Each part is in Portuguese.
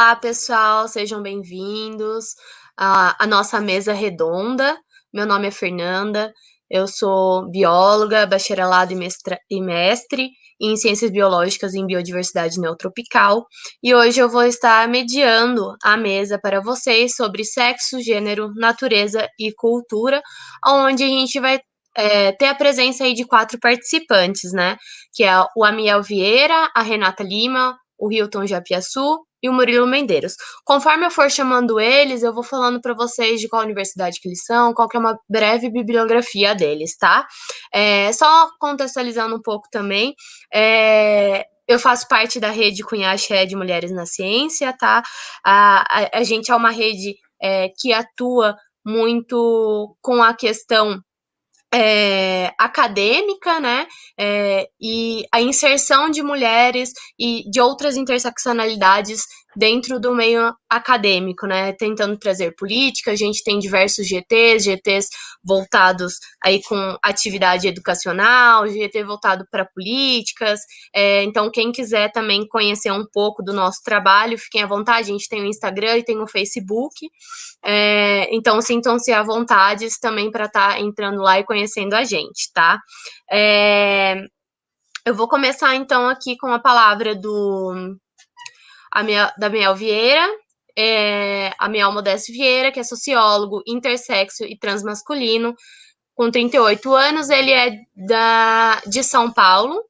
Olá, pessoal, sejam bem-vindos à nossa mesa redonda. Meu nome é Fernanda, eu sou bióloga, bacharelado e mestre em Ciências Biológicas em Biodiversidade Neotropical, e hoje eu vou estar mediando a mesa para vocês sobre sexo, gênero, natureza e cultura, onde a gente vai ter a presença aí de 4 participantes, né? Que é o Amiel Vieira, a Renata Lima, o Hilton Japiaçu e o Murilo Mendeiros. Conforme eu for chamando eles, eu vou falando para vocês de qual universidade que eles são, qual que é uma breve bibliografia deles, tá? Só contextualizando um pouco também, eu faço parte da rede Cunhaxé de Mulheres na Ciência, tá? A gente é uma rede que atua muito com a questão acadêmica, né? E a inserção de mulheres e de outras interseccionalidades dentro do meio acadêmico, né? Tentando trazer política, a gente tem diversos GTs voltados aí com atividade educacional, GT voltado para políticas. Então, quem quiser também conhecer um pouco do nosso trabalho, fiquem à vontade, a gente tem o Instagram e tem o Facebook. Então, sintam-se à vontade também para estar entrando lá e conhecendo a gente, tá? Eu vou começar, então, aqui com a palavra da Miel Vieira, a Miel Modeste Vieira, que é sociólogo, intersexo e transmasculino, com 38 anos, ele é de São Paulo,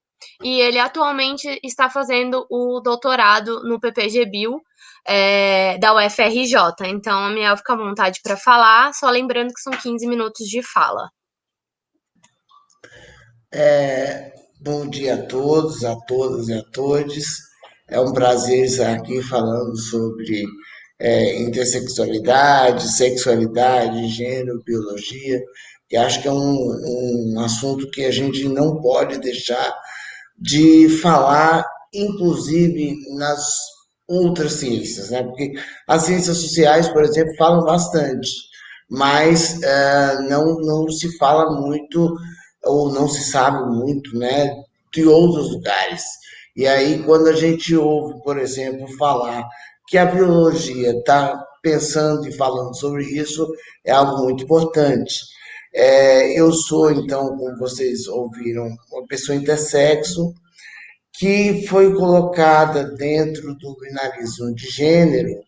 e ele atualmente está fazendo o doutorado no PPG-Bio, da UFRJ. Então, a Miel fica à vontade para falar, só lembrando que são 15 minutos de fala. Bom dia a todos, a todas e a todos. É um prazer estar aqui falando sobre intersexualidade, sexualidade, gênero, biologia, e acho que é um assunto que a gente não pode deixar de falar, inclusive nas outras ciências, né? Porque as ciências sociais, por exemplo, falam bastante, mas não se fala muito ou não se sabe muito, né, de outros lugares. E aí, quando a gente ouve, por exemplo, falar que a biologia está pensando e falando sobre isso, é algo muito importante. Eu sou, então, como vocês ouviram, uma pessoa intersexo, que foi colocada dentro do binarismo de gênero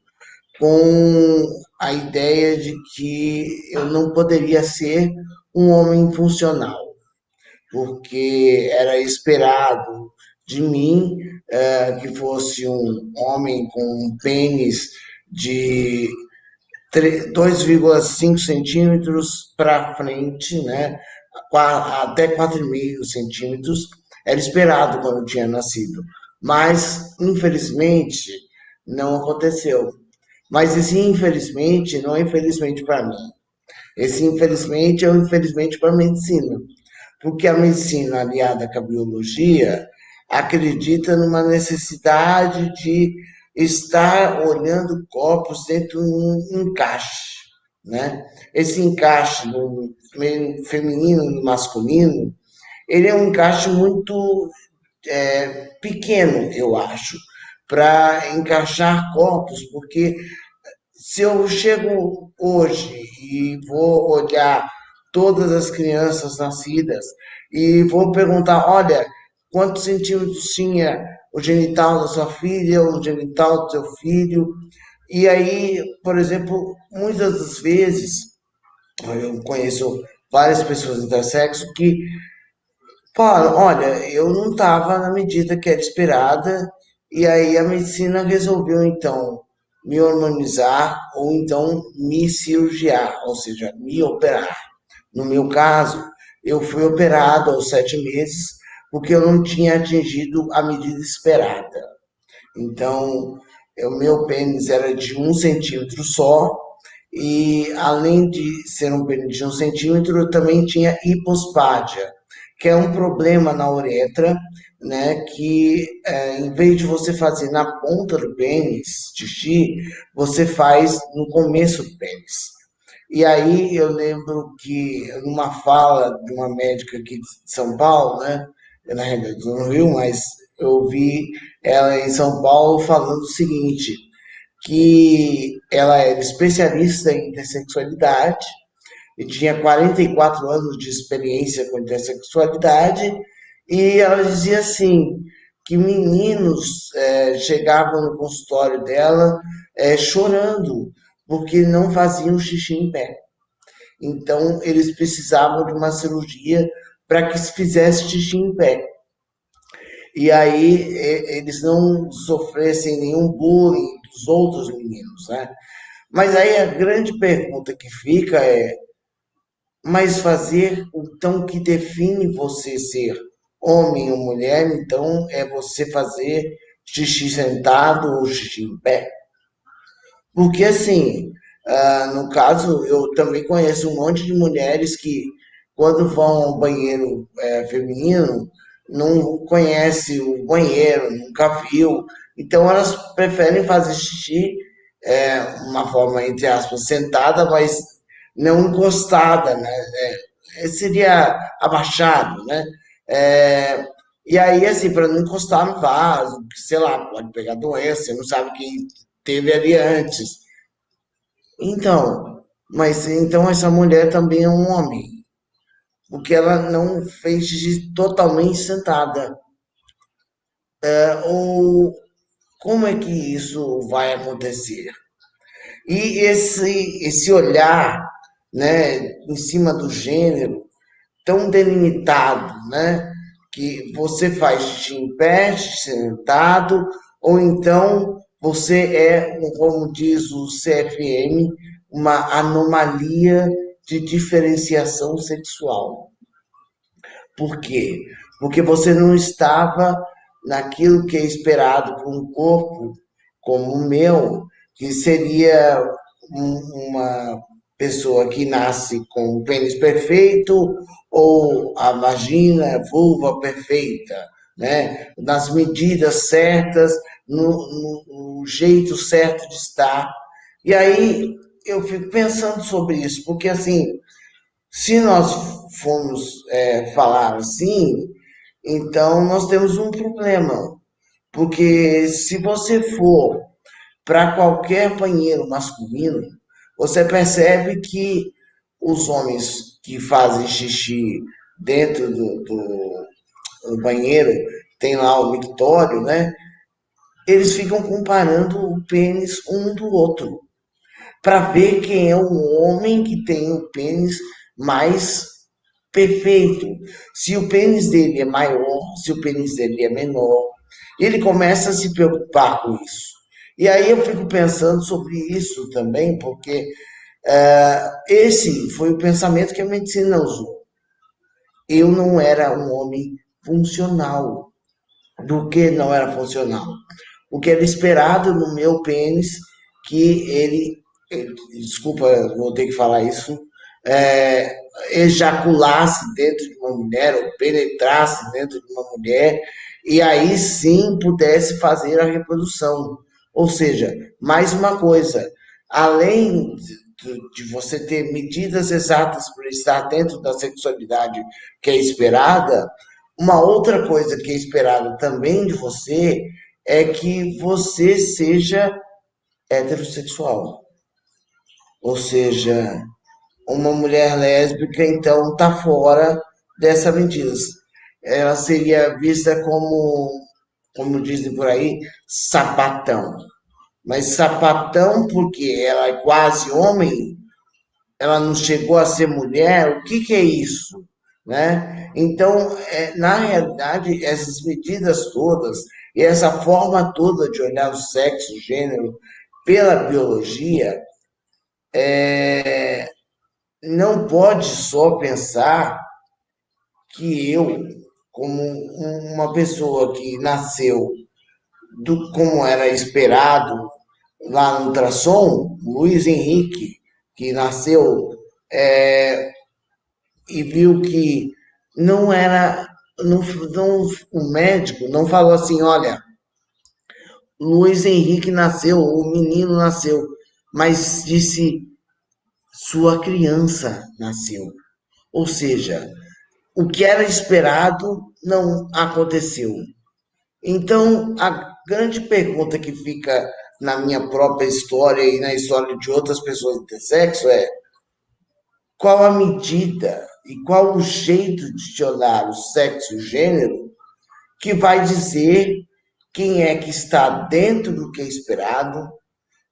com a ideia de que eu não poderia ser um homem funcional, porque era esperado de mim que fosse um homem com um pênis de 2,5 centímetros para frente, né? Até 4,5 centímetros, era esperado quando eu tinha nascido. Mas, infelizmente, não aconteceu. Mas esse infelizmente não é infelizmente para mim. Esse infelizmente é um infelizmente para a medicina. Porque a medicina aliada com a biologia acredita numa necessidade de estar olhando corpos dentro de um encaixe, né? Esse encaixe no feminino e no masculino, ele é um encaixe muito pequeno, eu acho, para encaixar corpos, porque se eu chego hoje e vou olhar todas as crianças nascidas e vou perguntar, olha, quantos centímetros tinha o genital da sua filha, o genital do seu filho? E aí, por exemplo, muitas das vezes, eu conheço várias pessoas intersexo que falam, olha, eu não estava na medida que era esperada, e aí a medicina resolveu então me hormonizar ou então me cirurgiar, ou seja, me operar. No meu caso, eu fui operado aos 7 meses porque eu não tinha atingido a medida esperada. Então, o meu pênis era de 1 centímetro só, e além de ser um pênis de 1 centímetro, eu também tinha hipospádia, que é um problema na uretra, né? Que em vez de você fazer na ponta do pênis, xixi, você faz no começo do pênis. E aí eu lembro que numa fala de uma médica aqui de São Paulo, né? Na realidade, eu não Rio, mas eu ouvi ela em São Paulo falando o seguinte: que ela era especialista em intersexualidade e tinha 44 anos de experiência com intersexualidade, e ela dizia assim, que meninos chegavam no consultório dela chorando, porque não faziam xixi em pé. Então, eles precisavam de uma cirurgia para que se fizesse xixi em pé. E aí eles não sofressem nenhum bullying dos outros meninos, né? Mas aí a grande pergunta que fica é, mas fazer então o que define você ser homem ou mulher, então é você fazer xixi sentado ou xixi em pé? Porque assim, no caso, eu também conheço um monte de mulheres que, quando vão ao banheiro feminino, não conhece o banheiro, nunca viu. Então elas preferem fazer xixi, uma forma, entre aspas, sentada, mas não encostada, né? Seria abaixado, né? É, e aí, assim, para não encostar no vaso, que, sei lá, pode pegar doença, você não sabe quem teve ali antes. Então, mas então essa mulher também é um homem, porque ela não fez xixi totalmente sentada. Ou como é que isso vai acontecer? E esse olhar, né, em cima do gênero, tão delimitado, né, que você faz xixi em pé, xixi sentado, ou então você é, como diz o CFM, uma anomalia de diferenciação sexual. Por quê? Porque você não estava naquilo que é esperado por um corpo como o meu, que seria uma pessoa que nasce com o pênis perfeito ou a vagina, a vulva perfeita, né? Nas medidas certas, no jeito certo de estar. E aí eu fico pensando sobre isso, porque assim, se nós formos falar assim, então nós temos um problema. Porque se você for para qualquer banheiro masculino, você percebe que os homens que fazem xixi dentro do banheiro, tem lá o mictório, né? Eles ficam comparando o pênis um do outro, para ver quem é o homem que tem o pênis mais perfeito. Se o pênis dele é maior, se o pênis dele é menor, ele começa a se preocupar com isso. E aí eu fico pensando sobre isso também, porque esse foi o pensamento que a medicina usou. Eu não era um homem funcional. Do que não era funcional? O que era esperado no meu pênis, que desculpa, vou ter que falar isso, é, ejaculasse dentro de uma mulher, ou penetrasse dentro de uma mulher, e aí sim pudesse fazer a reprodução. Ou seja, mais uma coisa, além de você ter medidas exatas para estar dentro da sexualidade que é esperada, uma outra coisa que é esperada também de você é que você seja heterossexual. Ou seja, uma mulher lésbica, então, está fora dessa medida. Ela seria vista como dizem por aí, sapatão. Mas sapatão porque ela é quase homem, ela não chegou a ser mulher, o que que é isso? Né? Então, na realidade, essas medidas todas e essa forma toda de olhar o sexo, o gênero, pela biologia, não pode só pensar que eu, como uma pessoa que nasceu como era esperado lá no ultrassom, Luiz Henrique, que nasceu e viu que não era, não, o médico não falou assim, olha, Luiz Henrique nasceu, o menino nasceu, mas disse sua criança nasceu. Ou seja, o que era esperado não aconteceu. Então, a grande pergunta que fica na minha própria história e na história de outras pessoas intersexo é qual a medida e qual o jeito de te olhar o sexo e o gênero que vai dizer quem é que está dentro do que é esperado,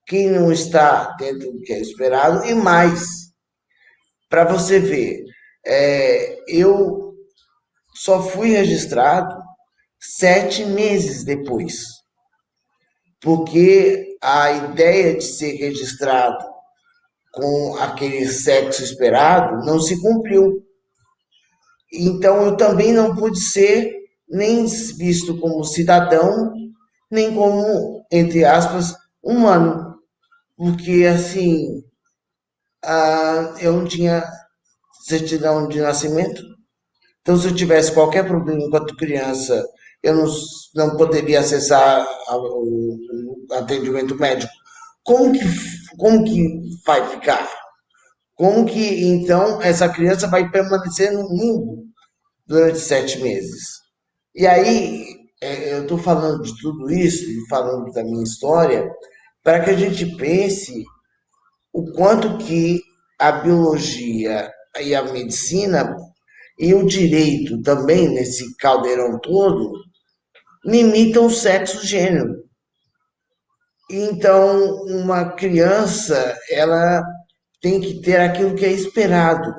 quem não está dentro do que é esperado e mais, para você ver, eu só fui registrado 7 meses depois, porque a ideia de ser registrado com aquele sexo esperado não se cumpriu. Então eu também não pude ser nem visto como cidadão, nem como, entre aspas, humano, porque assim, eu não tinha certidão de nascimento. Então, se eu tivesse qualquer problema enquanto criança, eu não poderia acessar o atendimento médico. Como que, como que vai ficar? Como que então essa criança vai permanecer no limbo durante 7 meses? E aí, eu estou falando de tudo isso e falando da minha história para que a gente pense o quanto que a biologia e a medicina e o direito também nesse caldeirão todo limitam o sexo gênero. Então, uma criança, ela tem que ter aquilo que é esperado,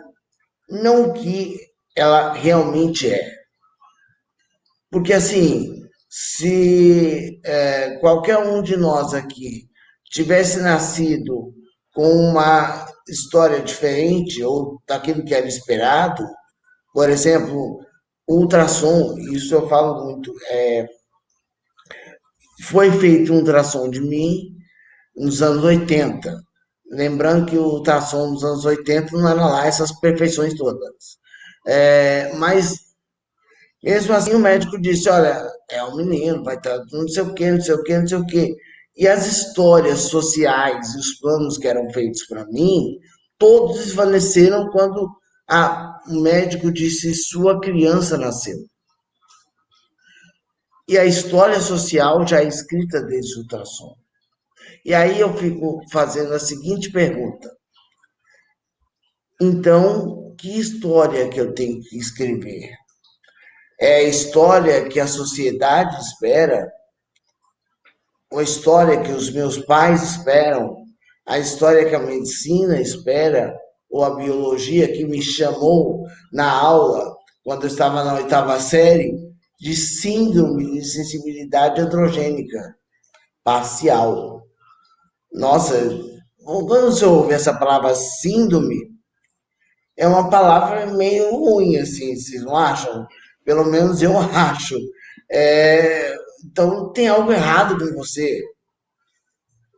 não o que ela realmente é. Porque assim, se qualquer um de nós aqui tivesse nascido com uma história diferente ou daquilo que era esperado, por exemplo, ultrassom, isso eu falo muito, foi feito um ultrassom de mim nos anos 80. Lembrando que o ultrassom nos anos 80 não era lá essas perfeições todas. Mas mesmo assim, o médico disse: olha, é um menino, vai estar não sei o quê, não sei o quê, não sei o quê. E as histórias sociais e os planos que eram feitos para mim, todos desvaneceram quando o médico disse: sua criança nasceu. E a história social já é escrita desde o ultrassom. E aí eu fico fazendo a seguinte pergunta: então, que história que eu tenho que escrever? É a história que a sociedade espera, a história que os meus pais esperam, a história que a medicina espera, ou a biologia que me chamou na aula, quando eu estava na oitava série, de síndrome de sensibilidade androgênica parcial. Nossa, quando você ouve essa palavra síndrome, é uma palavra meio ruim, assim, vocês não acham? Pelo menos eu acho. Então tem algo errado com você.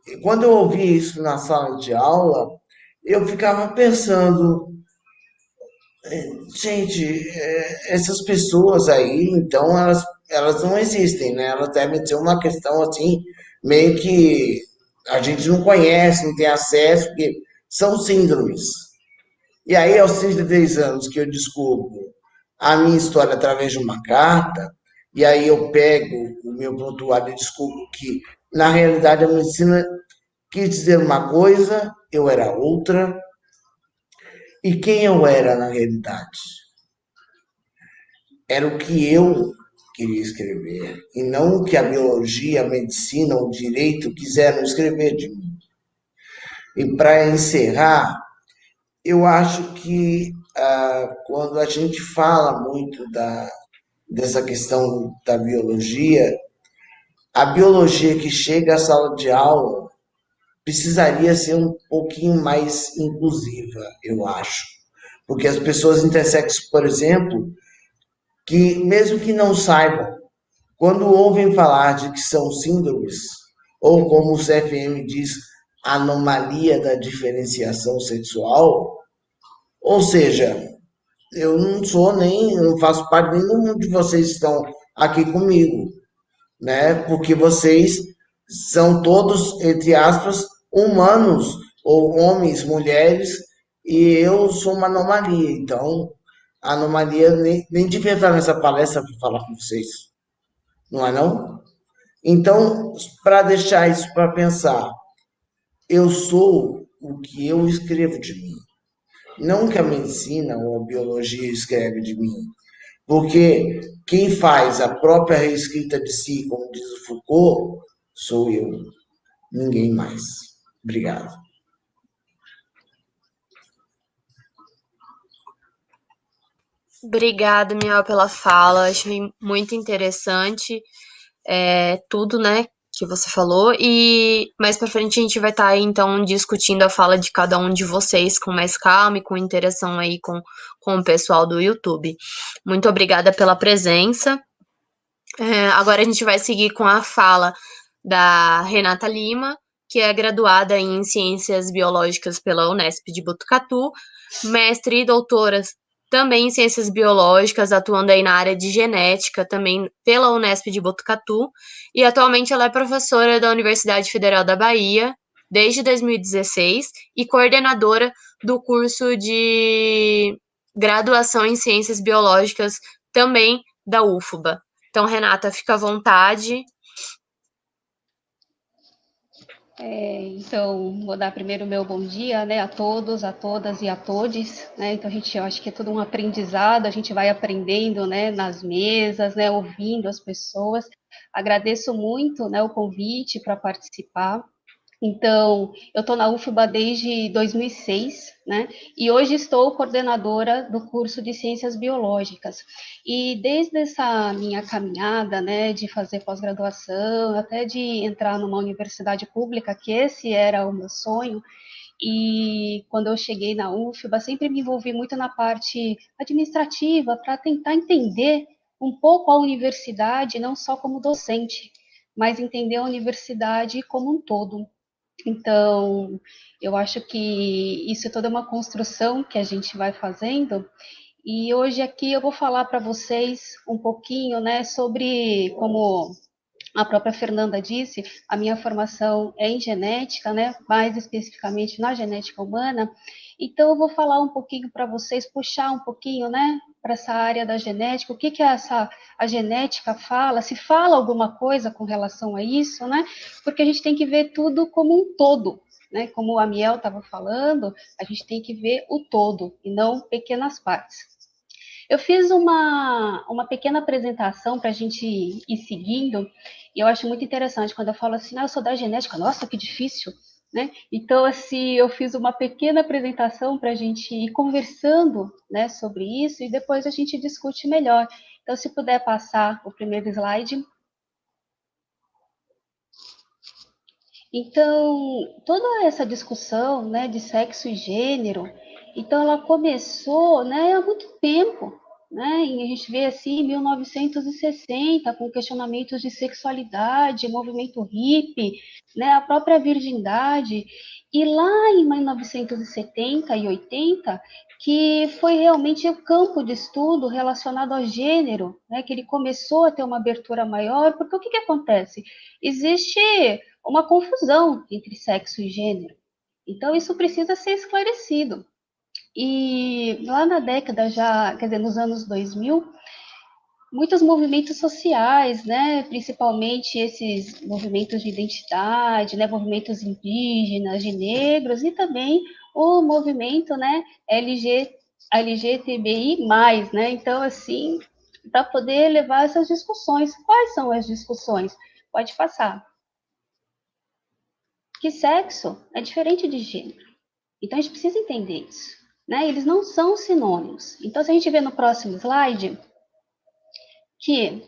E quando eu ouvi isso na sala de aula, eu ficava pensando, gente, essas pessoas aí, então elas não existem, né? Elas devem ser uma questão assim, meio que a gente não conhece, não tem acesso, porque são síndromes. E aí, aos 33 anos, que eu descubro a minha história através de uma carta, e aí eu pego o meu prontuário e descubro que, na realidade, a medicina quis dizer uma coisa, eu era outra, e quem eu era na realidade? Era o que eu queria escrever, e não o que a biologia, a medicina, o direito quiseram escrever de mim. E para encerrar, eu acho que quando a gente fala muito dessa questão da biologia, a biologia que chega à sala de aula precisaria ser um pouquinho mais inclusiva, eu acho. Porque as pessoas intersexo, por exemplo, que mesmo que não saibam, quando ouvem falar de que são síndromes, ou como o CFM diz, anomalia da diferenciação sexual, ou seja, eu não sou nem, eu não faço parte nem do mundo de vocês que estão aqui comigo, né? Porque vocês são todos, entre aspas, humanos, ou homens, mulheres, e eu sou uma anomalia. Então, a anomalia nem devia estar nessa palestra para falar com vocês, não é não? Então, para deixar isso para pensar, eu sou o que eu escrevo de mim, não que a medicina ou a biologia escreve de mim, porque quem faz a própria reescrita de si, como diz o Foucault, sou eu, ninguém mais. Obrigado. Obrigada, Miel, pela fala. Achei muito interessante tudo, né, que você falou. E mais pra frente a gente vai estar então discutindo a fala de cada um de vocês com mais calma e com interação aí com o pessoal do YouTube. Muito obrigada pela presença. Agora a gente vai seguir com a fala da Renata Lima, que é graduada em Ciências Biológicas pela Unesp de Botucatu, mestre e doutora também em Ciências Biológicas, atuando aí na área de genética, também pela Unesp de Botucatu, e atualmente ela é professora da Universidade Federal da Bahia, desde 2016, e coordenadora do curso de graduação em Ciências Biológicas também da UFBA. Então, Renata, fica à vontade. Então, vou dar primeiro o meu bom dia, né, a todos, a todas e a todes, né, então eu acho que é tudo um aprendizado, a gente vai aprendendo, né, nas mesas, né, ouvindo as pessoas. Agradeço muito, né, o convite para participar. Então, eu estou na UFBA desde 2006, né? E hoje estou coordenadora do curso de Ciências Biológicas. E desde essa minha caminhada, né, de fazer pós-graduação, até de entrar numa universidade pública, que esse era o meu sonho, e quando eu cheguei na UFBA, sempre me envolvi muito na parte administrativa, para tentar entender um pouco a universidade, não só como docente, mas entender a universidade como um todo. Então, eu acho que isso é toda uma construção que a gente vai fazendo. E hoje aqui eu vou falar para vocês um pouquinho, né, sobre como a própria Fernanda disse, a minha formação é em genética, né, mais especificamente na genética humana. Então eu vou falar um pouquinho para vocês, puxar um pouquinho, né, para essa área da genética, o que que a genética fala, se fala alguma coisa com relação a isso, né? Porque a gente tem que ver tudo como um todo, né? Como a Miel estava falando, a gente tem que ver o todo e não pequenas partes. Eu fiz uma pequena apresentação para a gente ir seguindo, e eu acho muito interessante quando eu falo assim, eu sou da genética, nossa, que difícil, né? Então, assim, eu fiz uma pequena apresentação para a gente ir conversando, né, sobre isso, e depois a gente discute melhor. Então, se puder passar o primeiro slide. Então, toda essa discussão, né, de sexo e gênero, então ela começou, né, há muito tempo, né? E a gente vê assim, em 1960, com questionamentos de sexualidade, movimento hippie, né, a própria virgindade, e lá em 1970 e 80, que foi realmente o campo de estudo relacionado ao gênero, né, que ele começou a ter uma abertura maior, porque o que que acontece? Existe uma confusão entre sexo e gênero. Então, isso precisa ser esclarecido. E lá na década já, quer dizer, nos anos 2000, muitos movimentos sociais, né, principalmente esses movimentos de identidade, né, movimentos indígenas, de negros, e também o movimento, né, LGTBI+, né, então, assim, para poder levar essas discussões. Quais são as discussões? Pode passar. Que sexo é diferente de gênero. Então a gente precisa entender isso, né? Eles não são sinônimos. Então se a gente vê no próximo slide que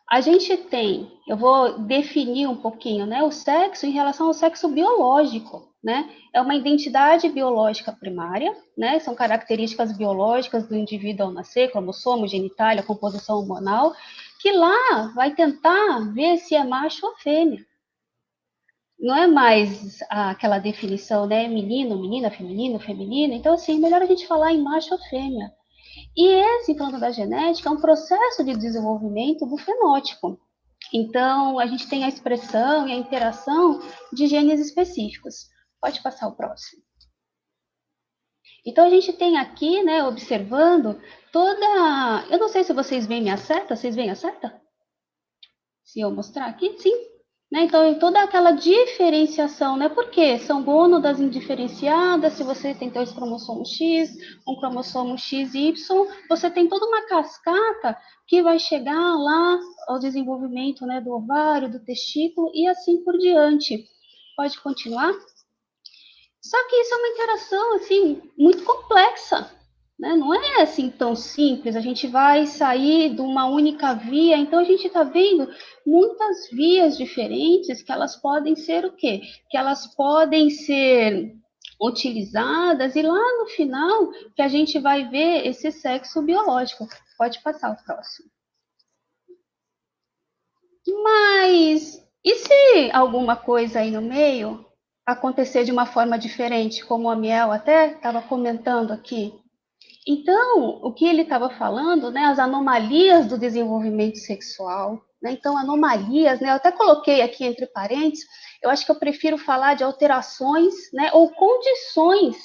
a gente tem, eu vou definir um pouquinho, né, o sexo em relação ao sexo biológico, né? É uma identidade biológica primária, né? São características biológicas do indivíduo ao nascer, cromossomo, genitália, composição hormonal, que lá vai tentar ver se é macho ou fêmea. Não é mais aquela definição, né? Menino, menina, feminino, feminina. Então, assim, é melhor a gente falar em macho ou fêmea. E esse, falando da genética, é um processo de desenvolvimento do fenótipo. Então, a gente tem a expressão e a interação de genes específicos. Pode passar o próximo. Então, a gente tem aqui, né, observando toda. Eu não sei se vocês veem minha seta. Vocês veem a seta? Se eu mostrar aqui, sim. Né? Então, toda aquela diferenciação, né? Porque são gônadas indiferenciadas, se você tem dois cromossomos X, um cromossomo XY, você tem toda uma cascata que vai chegar lá ao desenvolvimento, né, do ovário, do testículo e assim por diante. Pode continuar? Só que isso é uma interação, assim, muito complexa, né? Não é assim tão simples, a gente vai sair de uma única via, então a gente está vendo muitas vias diferentes que elas podem ser o quê? Que elas podem ser utilizadas e lá no final que a gente vai ver esse sexo biológico. Pode passar o próximo. Mas e se alguma coisa aí no meio acontecer de uma forma diferente, como a Miel até estava comentando aqui? Então, o que ele estava falando, né, as anomalias do desenvolvimento sexual, né, então anomalias, né, eu até coloquei aqui entre parênteses, eu acho que eu prefiro falar de alterações, né, ou condições,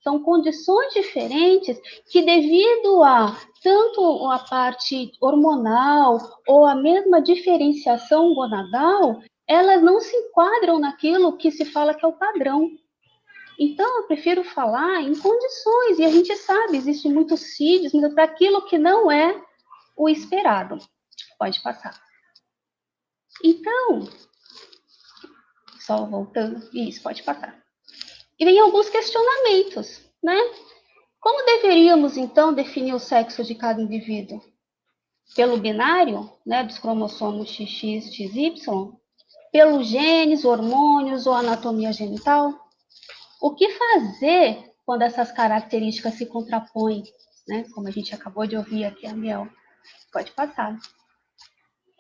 são condições diferentes que devido a tanto a parte hormonal ou a mesma diferenciação gonadal, elas não se enquadram naquilo que se fala que é o padrão. Então, eu prefiro falar em condições, e a gente sabe, existem muitos CIDs para aquilo que não é o esperado. Pode passar. Então, só voltando, isso, pode passar. E vem alguns questionamentos, né? Como deveríamos, então, definir o sexo de cada indivíduo? Pelo binário, né, dos cromossomos XX, XY? Pelos genes, hormônios ou anatomia genital? O que fazer quando essas características se contrapõem, né? Como a gente acabou de ouvir aqui a Miel. Pode passar.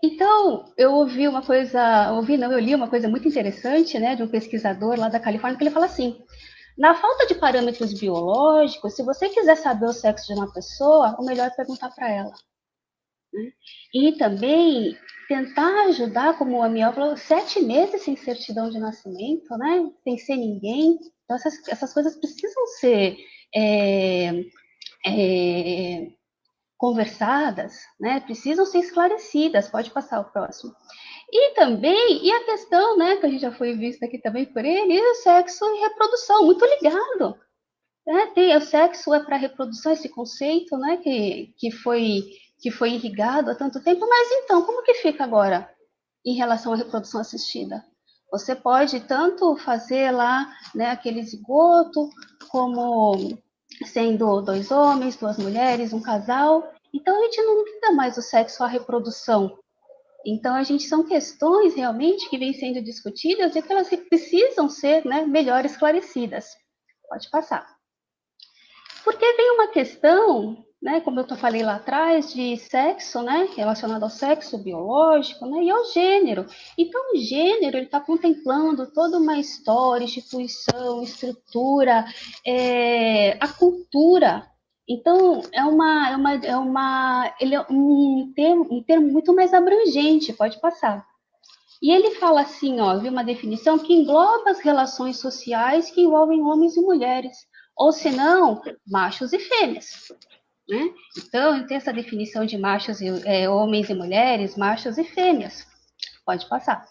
Então, eu li uma coisa muito interessante, né, de um pesquisador lá da Califórnia, que ele fala assim: na falta de parâmetros biológicos, se você quiser saber o sexo de uma pessoa, o melhor é perguntar para ela. Né? E também tentar ajudar, como a Miel falou, 7 meses sem certidão de nascimento, né? Sem ser ninguém. Então, essas coisas precisam ser conversadas, né? Precisam ser esclarecidas. Pode passar o próximo. E também, e a questão, né, que a gente já foi vista aqui também por ele, o sexo e reprodução, muito ligado. O sexo é para reprodução, esse conceito, né, que foi irrigado há tanto tempo, mas então, como que fica agora em relação à reprodução assistida? Você pode tanto fazer lá, né, aquele zigoto, como sendo 2 homens, 2 mulheres, um casal. Então, a gente não liga mais o sexo à reprodução. Então, são questões realmente que vêm sendo discutidas e que elas precisam ser, né, melhor esclarecidas. Pode passar. Porque vem uma questão, né, como eu falei lá atrás, de sexo, né, relacionado ao sexo biológico, né, e ao gênero. Então, o gênero ele está contemplando toda uma história, instituição, estrutura, a cultura. Então, ele é um termo muito mais abrangente, pode passar. E ele fala assim, ó, vi uma definição que engloba as relações sociais que envolvem homens e mulheres, ou senão, machos e fêmeas. Né? Então, tem essa definição de homens e mulheres, machos e fêmeas. Pode passar.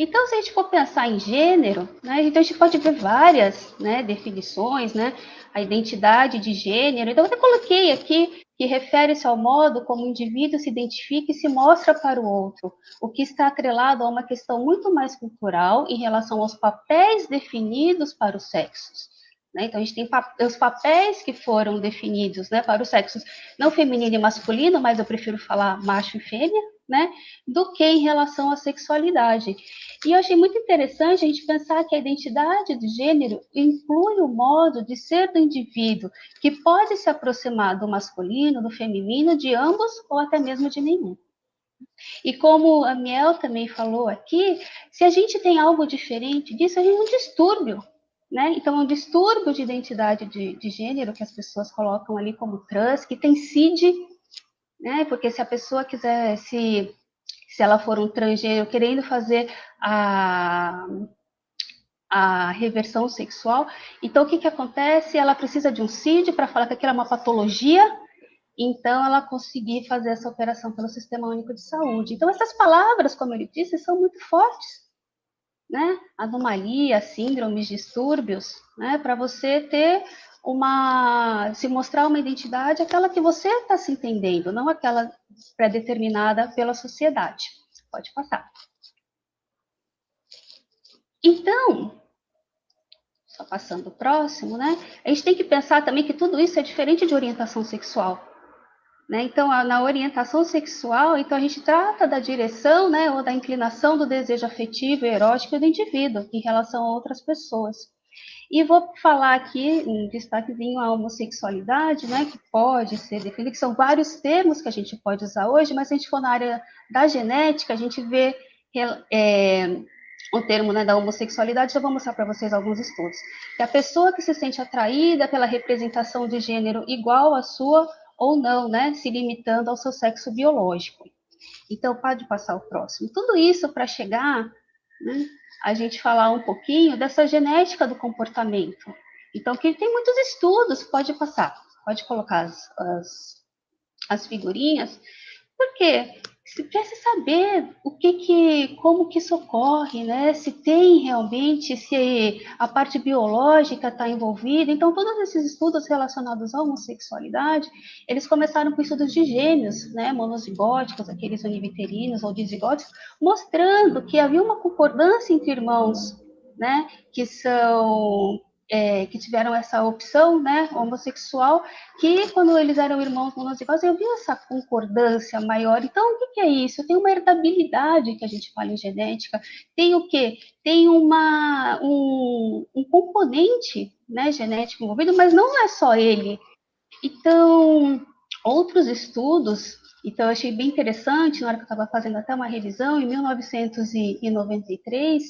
Então, se a gente for pensar em gênero, né, então a gente pode ver várias, né, definições, né, a identidade de gênero. Então, eu até coloquei aqui que refere-se ao modo como o indivíduo se identifica e se mostra para o outro, o que está atrelado a uma questão muito mais cultural em relação aos papéis definidos para os sexos. Né? Então, a gente tem os papéis que foram definidos, né, para os sexos, não feminino e masculino, mas eu prefiro falar macho e fêmea, né, do que em relação à sexualidade. E eu achei muito interessante a gente pensar que a identidade de gênero inclui o modo de ser do indivíduo, que pode se aproximar do masculino, do feminino, de ambos ou até mesmo de nenhum. E como a Miel também falou aqui, se a gente tem algo diferente disso, a gente é um distúrbio. Né? Então, é um distúrbio de identidade de gênero que as pessoas colocam ali como trans, que tem CID, né? Porque se a pessoa quiser se ela for um transgênero querendo fazer a reversão sexual, então o que acontece? Ela precisa de um CID para falar que aquilo é uma patologia, então ela conseguir fazer essa operação pelo Sistema Único de Saúde. Então, essas palavras, como ele disse, são muito fortes, né? Anomalia, síndromes, distúrbios, né? Para você ter se mostrar uma identidade, aquela que você está se entendendo, não aquela pré-determinada pela sociedade. Pode passar. Então, só passando o próximo, né? A gente tem que pensar também que tudo isso é diferente de orientação sexual. Né? Então, na orientação sexual, então a gente trata da direção, né, ou da inclinação do desejo afetivo e erótico do indivíduo em relação a outras pessoas. E vou falar aqui, um destaquezinho, a homossexualidade, né, que pode ser definida, que são vários termos que a gente pode usar hoje, mas se a gente for na área da genética, a gente vê o termo, né, da homossexualidade. Já vou mostrar para vocês alguns estudos. Que a pessoa que se sente atraída pela representação de gênero igual à sua ou não, né, se limitando ao seu sexo biológico. Então, pode passar o próximo. Tudo isso para chegar, né, a gente falar um pouquinho dessa genética do comportamento. Então, que tem muitos estudos, pode passar, pode colocar as figurinhas, porque se precisa saber como que isso ocorre, né? Se tem realmente, se a parte biológica está envolvida. Então, todos esses estudos relacionados à homossexualidade, eles começaram com estudos de gêmeos, né? Monozigóticos, aqueles univiterinos ou dizigóticos, mostrando que havia uma concordância entre irmãos, né? Que tiveram essa opção, né, homossexual, que quando eles eram irmãos monozigóticos, eu vi essa concordância maior. Então, o que é isso? Tem uma heredabilidade, que a gente fala em genética, tem o quê? Tem um componente, né, genético envolvido, mas não é só ele. Então, outros estudos, então eu achei bem interessante, na hora que eu estava fazendo até uma revisão, em 1993,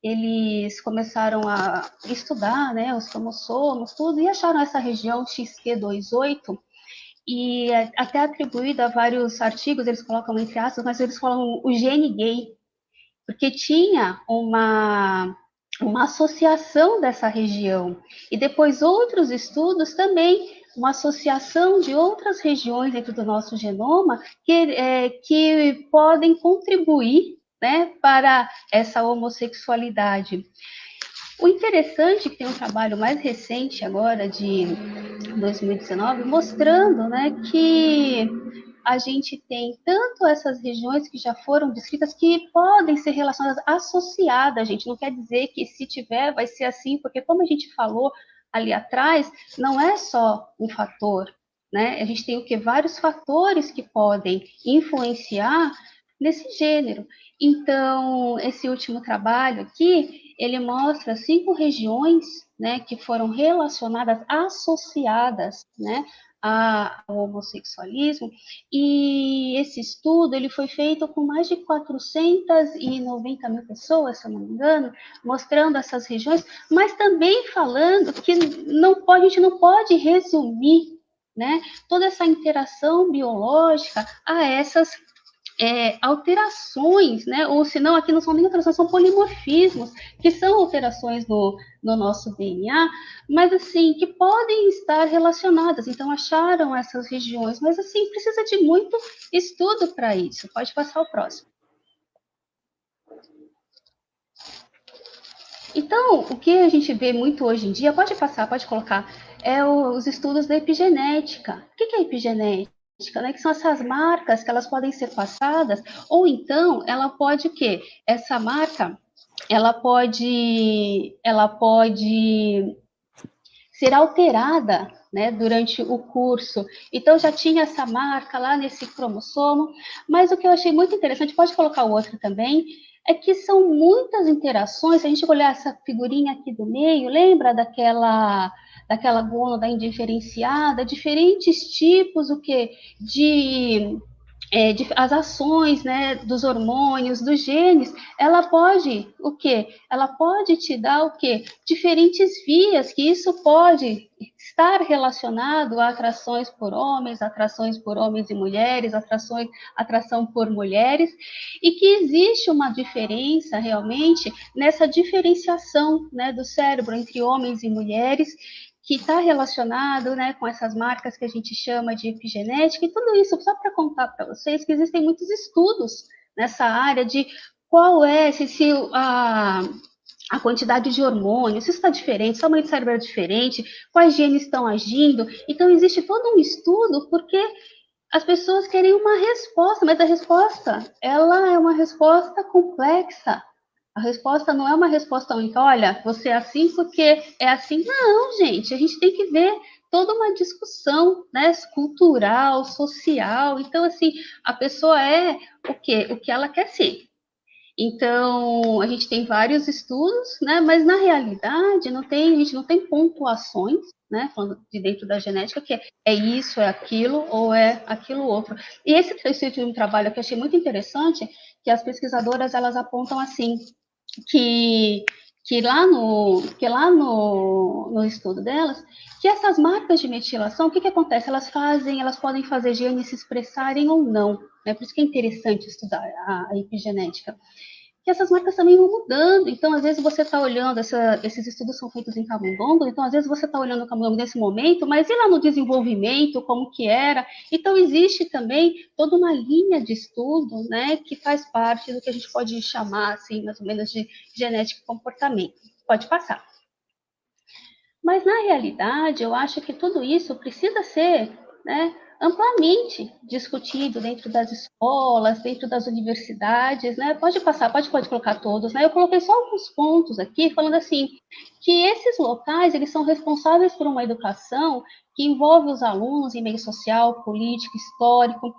eles começaram a estudar, né, os cromossomos, tudo, e acharam essa região XQ28, e até atribuída a vários artigos, eles colocam entre aspas, mas eles falam o gene gay, porque tinha uma associação dessa região. E depois outros estudos também, uma associação de outras regiões dentro do nosso genoma que podem contribuir, né, para essa homossexualidade. O interessante é que tem um trabalho mais recente agora, de 2019, mostrando, né, que a gente tem tanto essas regiões que já foram descritas que podem ser relacionadas, associadas. A gente não quer dizer que se tiver vai ser assim, porque como a gente falou ali atrás, não é só um fator, né? A gente tem o que? Vários fatores que podem influenciar nesse gênero. Então, esse último trabalho aqui, ele mostra 5 regiões, né, que foram relacionadas, associadas, né, ao homossexualismo, e esse estudo ele foi feito com mais de 490 mil pessoas, se eu não me engano, mostrando essas regiões, mas também falando que a gente não pode resumir, né, toda essa interação biológica a essas alterações, né? Ou se não, aqui não são nem alterações, são polimorfismos, que são alterações no nosso DNA, mas assim, que podem estar relacionadas. Então, acharam essas regiões, mas assim, precisa de muito estudo para isso. Pode passar o próximo. Então, o que a gente vê muito hoje em dia, pode passar, pode colocar, é os estudos da epigenética. O que é epigenética? Né, que são essas marcas que elas podem ser passadas, ou então ela pode o quê? Essa marca, ela pode ser alterada, né, durante o curso. Então já tinha essa marca lá nesse cromossomo, mas o que eu achei muito interessante, pode colocar o outro também, é que são muitas interações. Se a gente olhar essa figurinha aqui do meio, lembra daquela gônada indiferenciada, diferentes tipos as ações, né, dos hormônios, dos genes, ela pode o quê? Ela pode te dar o quê? Diferentes vias, que isso pode estar relacionado a atrações por homens e mulheres, atração por mulheres, e que existe uma diferença realmente nessa diferenciação, né, do cérebro entre homens e mulheres, que está relacionado, né, com essas marcas que a gente chama de epigenética, e tudo isso só para contar para vocês que existem muitos estudos nessa área de qual é, se a quantidade de hormônios, se está diferente, se o tamanho do cérebro é diferente, quais genes estão agindo. Então, existe todo um estudo, porque as pessoas querem uma resposta, mas a resposta, ela é uma resposta complexa. A resposta não é uma resposta única. Olha, você é assim porque é assim. Não, gente, a gente tem que ver toda uma discussão, né, cultural, social. Então, assim, a pessoa é o quê? O que ela quer ser. Então, a gente tem vários estudos, né, mas na realidade a gente não tem pontuações, né, de dentro da genética, que é isso, é aquilo, ou é aquilo outro. E esse tipo de trabalho que eu achei muito interessante, que as pesquisadoras, elas apontam assim, que, que lá no estudo delas, que essas marcas de metilação, o que acontece? Elas podem fazer genes se expressarem ou não, né? Por isso que é interessante estudar a epigenética, que essas marcas também vão mudando. Então, às vezes, você está olhando, esses estudos são feitos em camundongo, então, às vezes, você está olhando o camundongo nesse momento, mas e lá no desenvolvimento, como que era? Então, existe também toda uma linha de estudo, né, que faz parte do que a gente pode chamar, assim, mais ou menos, de genética e comportamento. Pode passar. Mas, na realidade, eu acho que tudo isso precisa ser, né, amplamente discutido dentro das escolas, dentro das universidades, né? Pode passar, pode colocar todos, né? Eu coloquei só alguns pontos aqui, falando assim, que esses locais, eles são responsáveis por uma educação que envolve os alunos em meio social, político, histórico,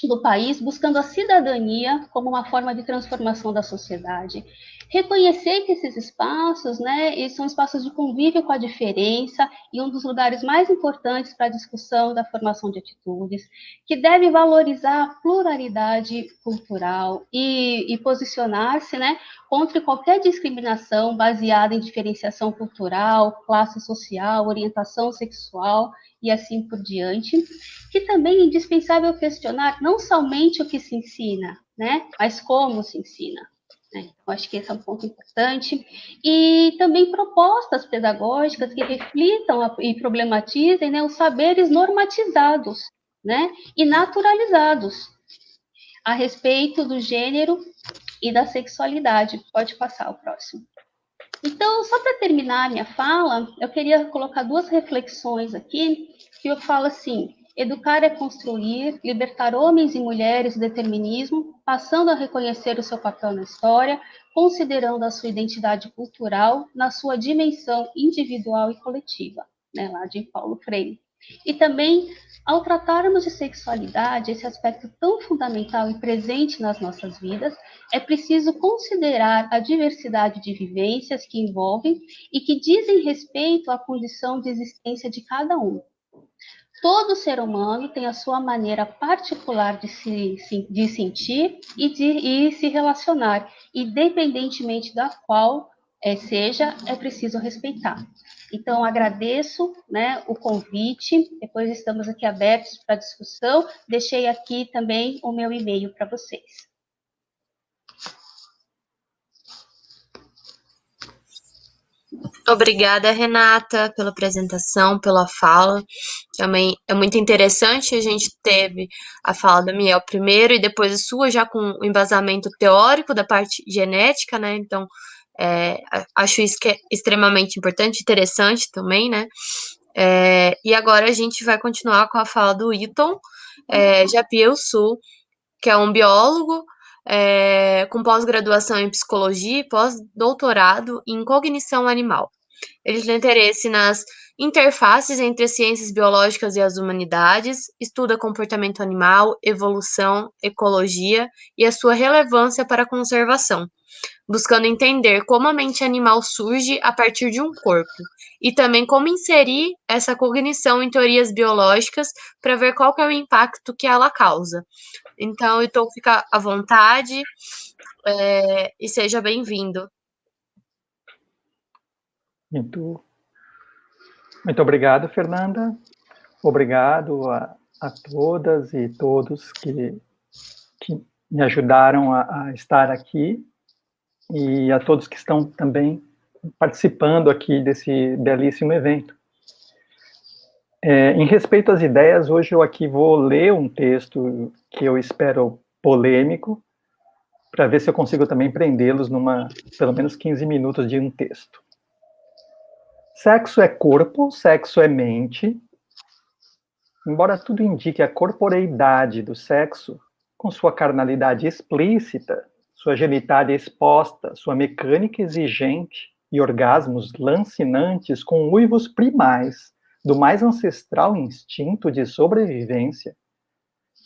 do país, buscando a cidadania como uma forma de transformação da sociedade. Reconhecer que esses espaços, né, eles são espaços de convívio com a diferença e um dos lugares mais importantes para a discussão da formação de atitudes, que deve valorizar a pluralidade cultural e posicionar-se, né, contra qualquer discriminação baseada em diferenciação cultural, classe social, orientação sexual e assim por diante, que também é indispensável questionar não somente o que se ensina, né, mas como se ensina. Né? Eu acho que esse é um ponto importante. E também propostas pedagógicas que reflitam e problematizem, né, os saberes normatizados, né, e naturalizados a respeito do gênero e da sexualidade. Pode passar o próximo. Então, só para terminar a minha fala, eu queria colocar duas reflexões aqui, que eu falo assim: educar é construir, libertar homens e mulheres do determinismo, passando a reconhecer o seu papel na história, considerando a sua identidade cultural na sua dimensão individual e coletiva, né, lá de Paulo Freire. E também, ao tratarmos de sexualidade, esse aspecto tão fundamental e presente nas nossas vidas, é preciso considerar a diversidade de vivências que envolvem e que dizem respeito à condição de existência de cada um. Todo ser humano tem a sua maneira particular de sentir e se relacionar, independentemente da qual seja, é preciso respeitar. Então, agradeço, né, o convite, depois estamos aqui abertos para discussão, deixei aqui também o meu e-mail para vocês. Obrigada, Renata, pela apresentação, pela fala. Também é muito interessante. A gente teve a fala da Miel primeiro e depois a sua, já com o embasamento teórico da parte genética, né? Então, acho isso que é extremamente importante, interessante também, né? E agora a gente vai continuar com a fala do Iton Japiel-Sul, que é um biólogo com pós-graduação em psicologia e pós-doutorado em cognição animal. Ele tem interesse nas interfaces entre as ciências biológicas e as humanidades, estuda comportamento animal, evolução, ecologia e a sua relevância para a conservação, buscando entender como a mente animal surge a partir de um corpo, e também como inserir essa cognição em teorias biológicas para ver qual que é o impacto que ela causa. Então, então fica à vontade e seja bem-vindo. Muito obrigado, Fernanda. Obrigado a todas e todos que me ajudaram a estar aqui e a todos que estão também participando aqui desse belíssimo evento. Em respeito às ideias, hoje eu aqui vou ler um texto que eu espero polêmico, para ver se eu consigo também prendê-los pelo menos 15 minutos de um texto. Sexo é corpo, sexo é mente. Embora tudo indique a corporeidade do sexo, com sua carnalidade explícita, sua genitália exposta, sua mecânica exigente e orgasmos lancinantes com uivos primais do mais ancestral instinto de sobrevivência,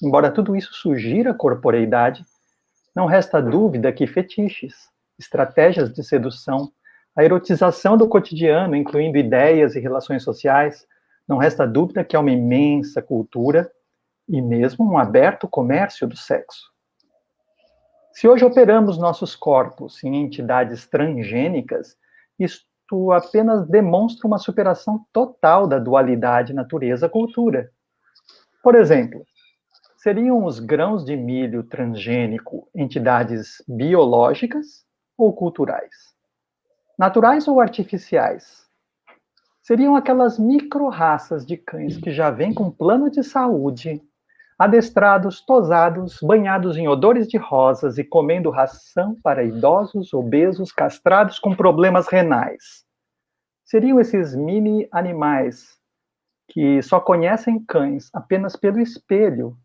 embora tudo isso sugira corporeidade, não resta dúvida que fetiches, estratégias de sedução, a erotização do cotidiano, incluindo ideias e relações sociais, não resta dúvida que há uma imensa cultura e mesmo um aberto comércio do sexo. Se hoje operamos nossos corpos em entidades transgênicas, isto apenas demonstra uma superação total da dualidade natureza-cultura. Por exemplo, seriam os grãos de milho transgênico entidades biológicas ou culturais? Naturais ou artificiais? Seriam aquelas micro-raças de cães que já vêm com plano de saúde, adestrados, tosados, banhados em odores de rosas e comendo ração para idosos, obesos, castrados com problemas renais. Seriam esses mini-animais que só conhecem cães apenas pelo espelho.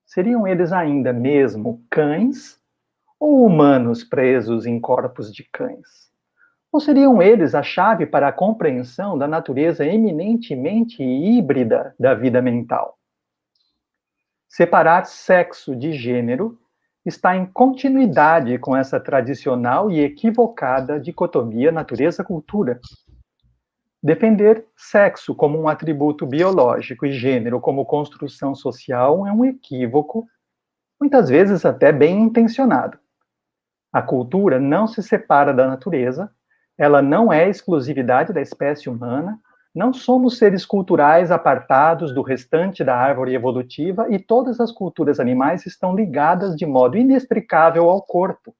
Seriam eles ainda mesmo cães ou humanos presos em corpos de cães? Ou seriam eles a chave para a compreensão da natureza eminentemente híbrida da vida mental? Separar sexo de gênero está em continuidade com essa tradicional e equivocada dicotomia natureza-cultura. Defender sexo como um atributo biológico e gênero como construção social é um equívoco, muitas vezes até bem intencionado. A cultura não se separa da natureza, ela não é exclusividade da espécie humana, não somos seres culturais apartados do restante da árvore evolutiva e todas as culturas animais estão ligadas de modo inextricável ao corpo.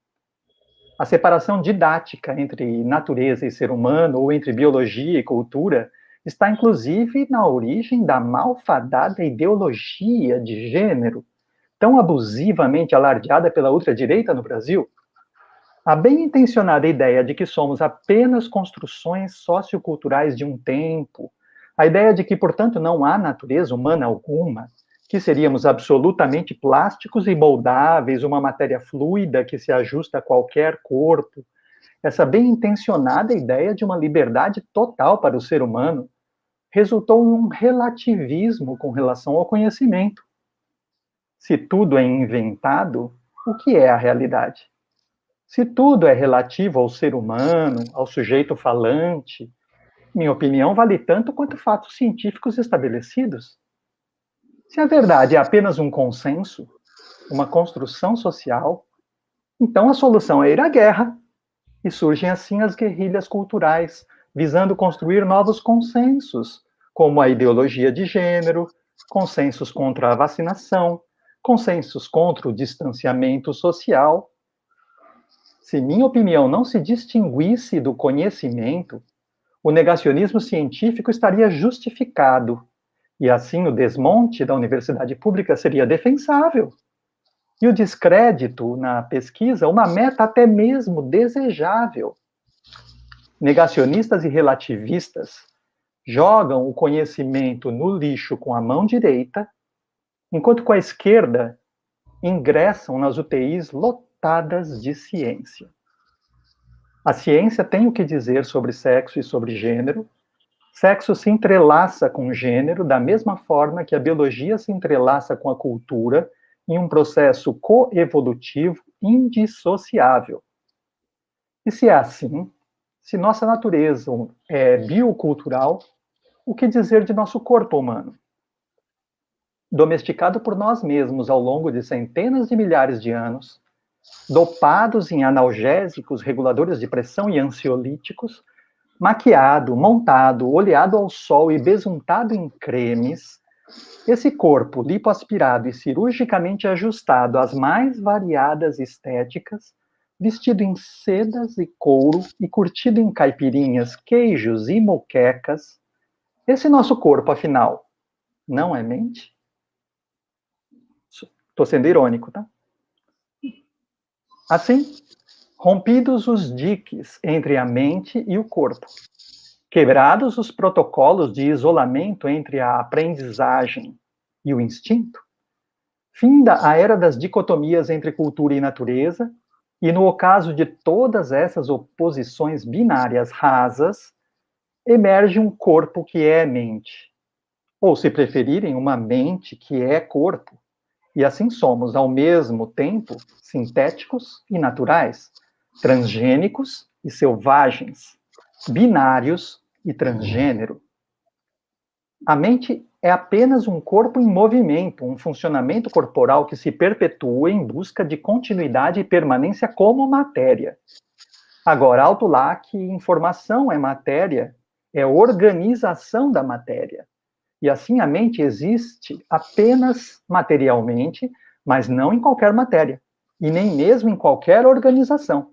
A separação didática entre natureza e ser humano, ou entre biologia e cultura, está inclusive na origem da malfadada ideologia de gênero, tão abusivamente alardeada pela ultradireita no Brasil. A bem-intencionada ideia de que somos apenas construções socioculturais de um tempo, a ideia de que, portanto, não há natureza humana alguma, que seríamos absolutamente plásticos e moldáveis, uma matéria fluida que se ajusta a qualquer corpo, essa bem-intencionada ideia de uma liberdade total para o ser humano, resultou em um relativismo com relação ao conhecimento. Se tudo é inventado, o que é a realidade? Se tudo é relativo ao ser humano, ao sujeito falante, minha opinião vale tanto quanto fatos científicos estabelecidos. Se a verdade é apenas um consenso, uma construção social, então a solução é ir à guerra. E surgem assim as guerrilhas culturais, visando construir novos consensos, como a ideologia de gênero, consensos contra a vacinação, consensos contra o distanciamento social. Se minha opinião não se distinguisse do conhecimento, o negacionismo científico estaria justificado, e assim o desmonte da universidade pública seria defensável. E o descrédito na pesquisa, uma meta até mesmo desejável. Negacionistas e relativistas jogam o conhecimento no lixo com a mão direita, enquanto com a esquerda ingressam nas UTIs lotadas de ciência. A ciência tem o que dizer sobre sexo e sobre gênero. Sexo se entrelaça com gênero da mesma forma que a biologia se entrelaça com a cultura em um processo coevolutivo indissociável. E se é assim, se nossa natureza é biocultural, o que dizer de nosso corpo humano? Domesticado por nós mesmos ao longo de centenas de milhares de anos, dopados em analgésicos, reguladores de pressão e ansiolíticos, maquiado, montado, oleado ao sol e besuntado em cremes, esse corpo lipoaspirado e cirurgicamente ajustado às mais variadas estéticas vestido em sedas e couro e curtido em caipirinhas, queijos e moquecas, esse nosso corpo, afinal, não é mente? Estou sendo irônico, tá? Assim, rompidos os diques entre a mente e o corpo, quebrados os protocolos de isolamento entre a aprendizagem e o instinto, finda a era das dicotomias entre cultura e natureza, e no ocaso de todas essas oposições binárias rasas, emerge um corpo que é mente, ou, se preferirem, uma mente que é corpo. E assim somos, ao mesmo tempo, sintéticos e naturais, transgênicos e selvagens, binários e transgênero. A mente é apenas um corpo em movimento, um funcionamento corporal que se perpetua em busca de continuidade e permanência como matéria. Agora, alto lá que informação é matéria, é organização da matéria. E assim a mente existe apenas materialmente, mas não em qualquer matéria, e nem mesmo em qualquer organização.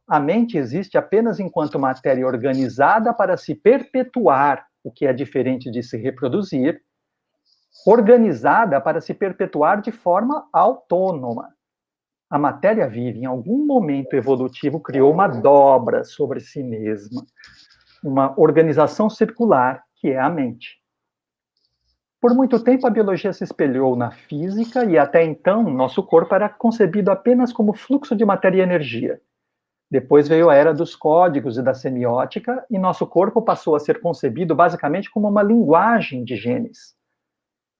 A mente existe apenas enquanto matéria organizada para se perpetuar, o que é diferente de se reproduzir, organizada para se perpetuar de forma autônoma. A matéria viva, em algum momento evolutivo, criou uma dobra sobre si mesma, uma organização circular, que é a mente. Por muito tempo, a biologia se espelhou na física e, até então, nosso corpo era concebido apenas como fluxo de matéria e energia. Depois veio a era dos códigos e da semiótica, e nosso corpo passou a ser concebido basicamente como uma linguagem de genes.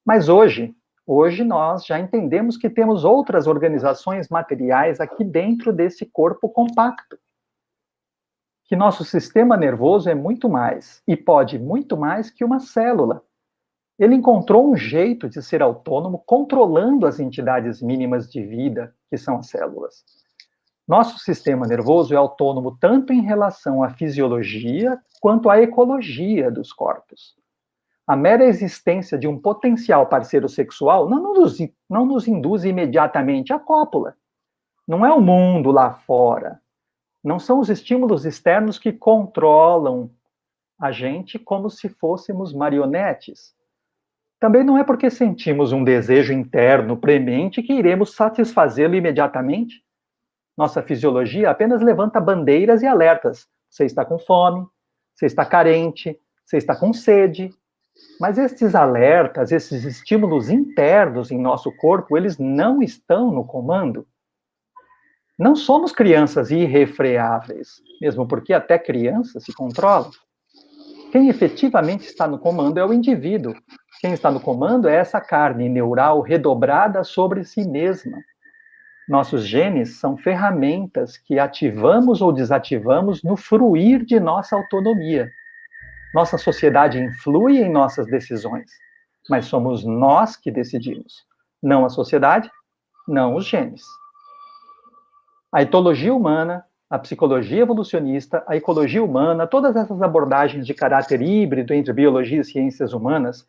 Mas hoje nós já entendemos que temos outras organizações materiais aqui dentro desse corpo compacto. Que nosso sistema nervoso é muito mais, e pode muito mais que uma célula. Ele encontrou um jeito de ser autônomo, controlando as entidades mínimas de vida, que são as células. Nosso sistema nervoso é autônomo tanto em relação à fisiologia quanto à ecologia dos corpos. A mera existência de um potencial parceiro sexual não nos induz imediatamente à cópula. Não é o mundo lá fora. Não são os estímulos externos que controlam a gente como se fôssemos marionetes. Também não é porque sentimos um desejo interno premente que iremos satisfazê-lo imediatamente. Nossa fisiologia apenas levanta bandeiras e alertas. Você está com fome, você está carente, você está com sede. Mas estes alertas, esses estímulos internos em nosso corpo, eles não estão no comando. Não somos crianças irrefreáveis, mesmo porque até crianças se controlam. Quem efetivamente está no comando é o indivíduo. Quem está no comando é essa carne neural redobrada sobre si mesma. Nossos genes são ferramentas que ativamos ou desativamos no fruir de nossa autonomia. Nossa sociedade influi em nossas decisões, mas somos nós que decidimos. Não a sociedade, não os genes. A etologia humana, a psicologia evolucionista, a ecologia humana, todas essas abordagens de caráter híbrido entre biologia e ciências humanas,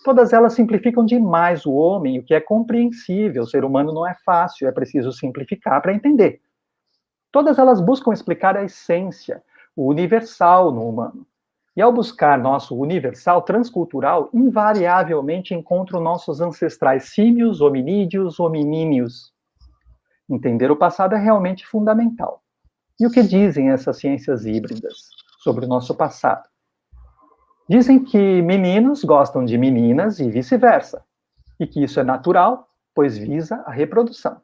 todas elas simplificam demais o homem, o que é compreensível. O ser humano não é fácil, é preciso simplificar para entender. Todas elas buscam explicar a essência, o universal no humano. E ao buscar nosso universal transcultural, invariavelmente encontram nossos ancestrais símios, hominídeos, hominíneos. Entender o passado é realmente fundamental. E o que dizem essas ciências híbridas sobre o nosso passado? Dizem que meninos gostam de meninas e vice-versa, e que isso é natural, pois visa a reprodução.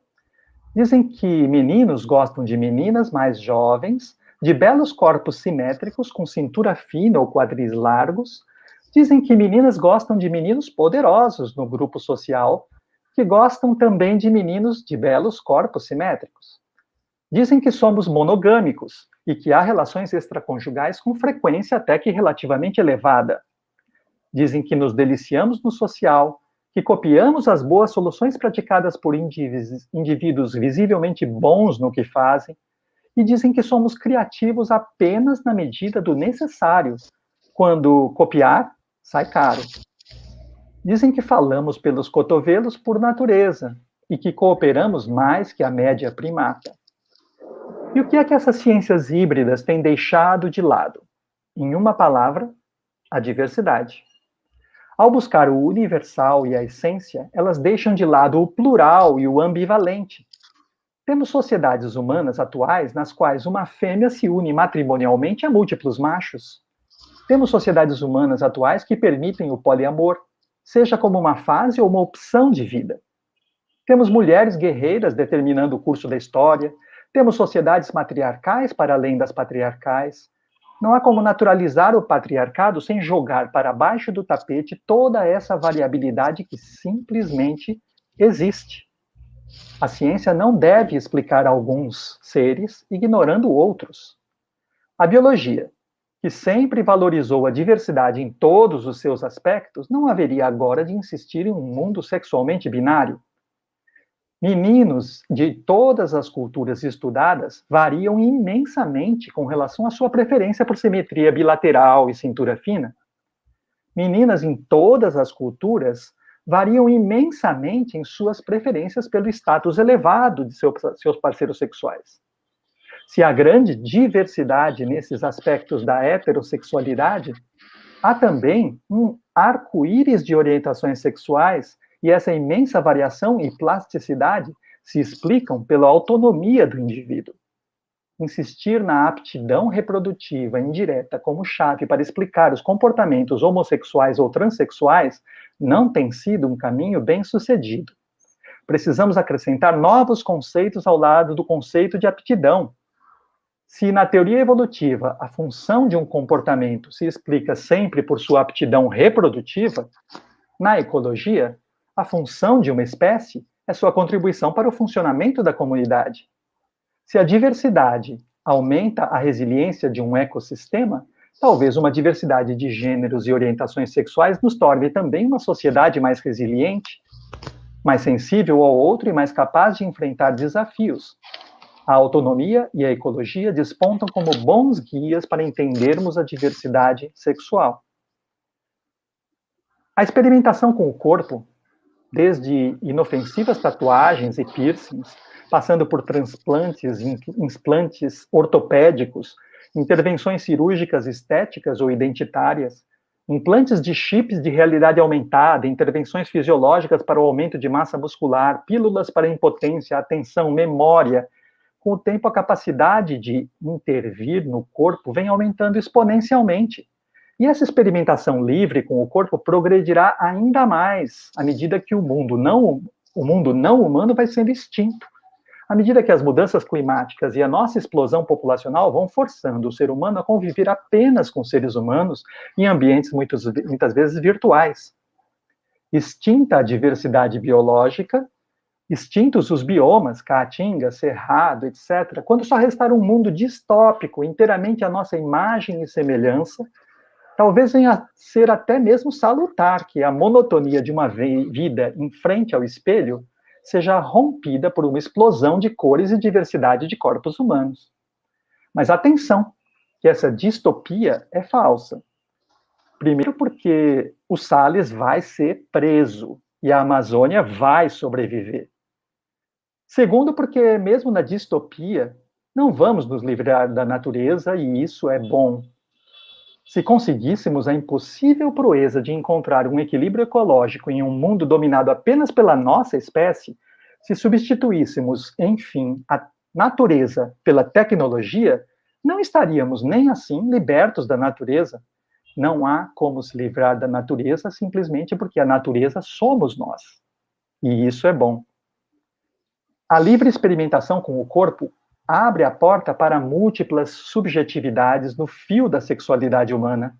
Dizem que meninos gostam de meninas mais jovens, de belos corpos simétricos, com cintura fina ou quadris largos. Dizem que meninas gostam de meninos poderosos no grupo social, que gostam também de meninos de belos corpos simétricos. Dizem que somos monogâmicos e que há relações extraconjugais com frequência até que relativamente elevada. Dizem que nos deliciamos no social, que copiamos as boas soluções praticadas por indivíduos visivelmente bons no que fazem, e dizem que somos criativos apenas na medida do necessário, quando copiar sai caro. Dizem que falamos pelos cotovelos por natureza e que cooperamos mais que a média primata. E o que é que essas ciências híbridas têm deixado de lado? Em uma palavra, a diversidade. Ao buscar o universal e a essência, elas deixam de lado o plural e o ambivalente. Temos sociedades humanas atuais nas quais uma fêmea se une matrimonialmente a múltiplos machos. Temos sociedades humanas atuais que permitem o poliamor, seja como uma fase ou uma opção de vida. Temos mulheres guerreiras determinando o curso da história, temos sociedades matriarcais para além das patriarcais. Não há como naturalizar o patriarcado sem jogar para baixo do tapete toda essa variabilidade que simplesmente existe. A ciência não deve explicar alguns seres ignorando outros. A biologia, que sempre valorizou a diversidade em todos os seus aspectos, não haveria agora de insistir em um mundo sexualmente binário. Meninos de todas as culturas estudadas variam imensamente com relação à sua preferência por simetria bilateral e cintura fina. Meninas em todas as culturas variam imensamente em suas preferências pelo status elevado de seus parceiros sexuais. Se há grande diversidade nesses aspectos da heterossexualidade, há também um arco-íris de orientações sexuais, e essa imensa variação e plasticidade se explicam pela autonomia do indivíduo. Insistir na aptidão reprodutiva indireta como chave para explicar os comportamentos homossexuais ou transexuais não tem sido um caminho bem-sucedido. Precisamos acrescentar novos conceitos ao lado do conceito de aptidão. Se na teoria evolutiva a função de um comportamento se explica sempre por sua aptidão reprodutiva, na ecologia, a função de uma espécie é sua contribuição para o funcionamento da comunidade. Se a diversidade aumenta a resiliência de um ecossistema, talvez uma diversidade de gêneros e orientações sexuais nos torne também uma sociedade mais resiliente, mais sensível ao outro e mais capaz de enfrentar desafios. A autonomia e a ecologia despontam como bons guias para entendermos a diversidade sexual. A experimentação com o corpo, desde inofensivas tatuagens e piercings, passando por transplantes e implantes ortopédicos, intervenções cirúrgicas estéticas ou identitárias, implantes de chips de realidade aumentada, intervenções fisiológicas para o aumento de massa muscular, pílulas para impotência, atenção, memória. Com o tempo, a capacidade de intervir no corpo vem aumentando exponencialmente. E essa experimentação livre com o corpo progredirá ainda mais à medida que o mundo não humano vai sendo extinto. À medida que as mudanças climáticas e a nossa explosão populacional vão forçando o ser humano a conviver apenas com seres humanos em ambientes muitas vezes virtuais. Extinta a diversidade biológica, extintos os biomas, caatinga, cerrado, etc., quando só restar um mundo distópico, inteiramente à nossa imagem e semelhança, talvez venha a ser até mesmo salutar que a monotonia de uma vida em frente ao espelho seja rompida por uma explosão de cores e diversidade de corpos humanos. Mas atenção, que essa distopia é falsa. Primeiro porque o Salles vai ser preso e a Amazônia vai sobreviver. Segundo porque mesmo na distopia não vamos nos livrar da natureza e isso é bom. Se conseguíssemos a impossível proeza de encontrar um equilíbrio ecológico em um mundo dominado apenas pela nossa espécie, se substituíssemos, enfim, a natureza pela tecnologia, não estaríamos nem assim libertos da natureza. Não há como se livrar da natureza simplesmente porque a natureza somos nós. E isso é bom. A livre experimentação com o corpo abre a porta para múltiplas subjetividades no fio da sexualidade humana.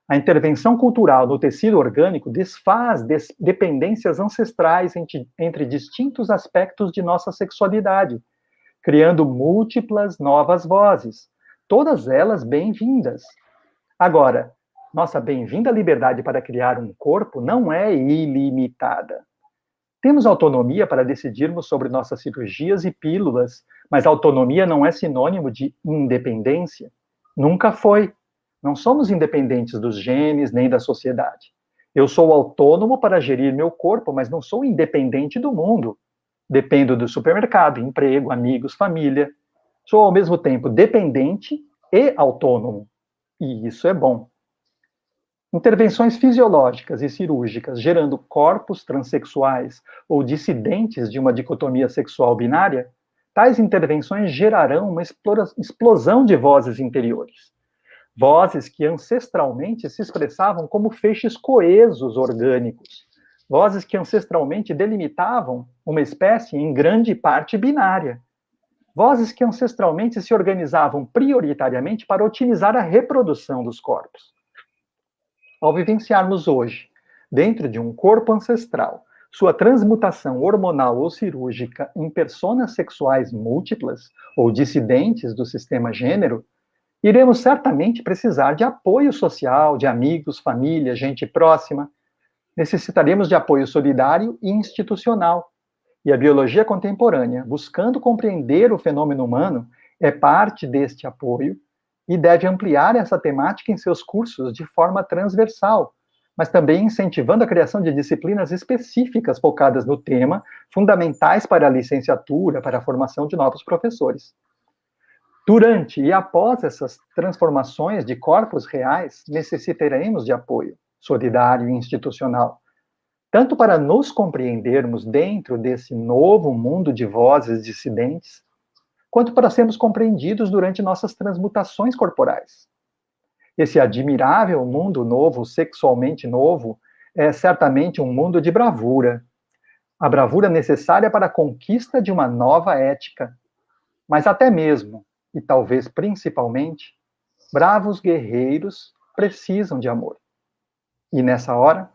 A intervenção cultural no tecido orgânico desfaz dependências ancestrais entre distintos aspectos de nossa sexualidade, criando múltiplas novas vozes, todas elas bem-vindas. Agora, nossa bem-vinda liberdade para criar um corpo não é ilimitada. Temos autonomia para decidirmos sobre nossas cirurgias e pílulas, mas autonomia não é sinônimo de independência. Nunca foi. Não somos independentes dos genes nem da sociedade. Eu sou autônomo para gerir meu corpo, mas não sou independente do mundo. Dependo do supermercado, emprego, amigos, família. Sou, ao mesmo tempo, dependente e autônomo, e isso é bom. Intervenções fisiológicas e cirúrgicas gerando corpos transexuais ou dissidentes de uma dicotomia sexual binária, tais intervenções gerarão uma explosão de vozes interiores. Vozes que ancestralmente se expressavam como feixes coesos orgânicos. Vozes que ancestralmente delimitavam uma espécie em grande parte binária. Vozes que ancestralmente se organizavam prioritariamente para otimizar a reprodução dos corpos. Ao vivenciarmos hoje, dentro de um corpo ancestral, sua transmutação hormonal ou cirúrgica em personas sexuais múltiplas ou dissidentes do sistema gênero, iremos certamente precisar de apoio social, de amigos, família, gente próxima. Necessitaremos de apoio solidário e institucional. E a biologia contemporânea, buscando compreender o fenômeno humano, é parte deste apoio e deve ampliar essa temática em seus cursos de forma transversal, mas também incentivando a criação de disciplinas específicas focadas no tema, fundamentais para a licenciatura, para a formação de novos professores. Durante e após essas transformações de corpos reais, necessitaremos de apoio solidário e institucional, tanto para nos compreendermos dentro desse novo mundo de vozes dissidentes, quanto para sermos compreendidos durante nossas transmutações corporais. Esse admirável mundo novo, sexualmente novo, é certamente um mundo de bravura. A bravura necessária para a conquista de uma nova ética. Mas até mesmo, e talvez principalmente, bravos guerreiros precisam de amor. E nessa hora,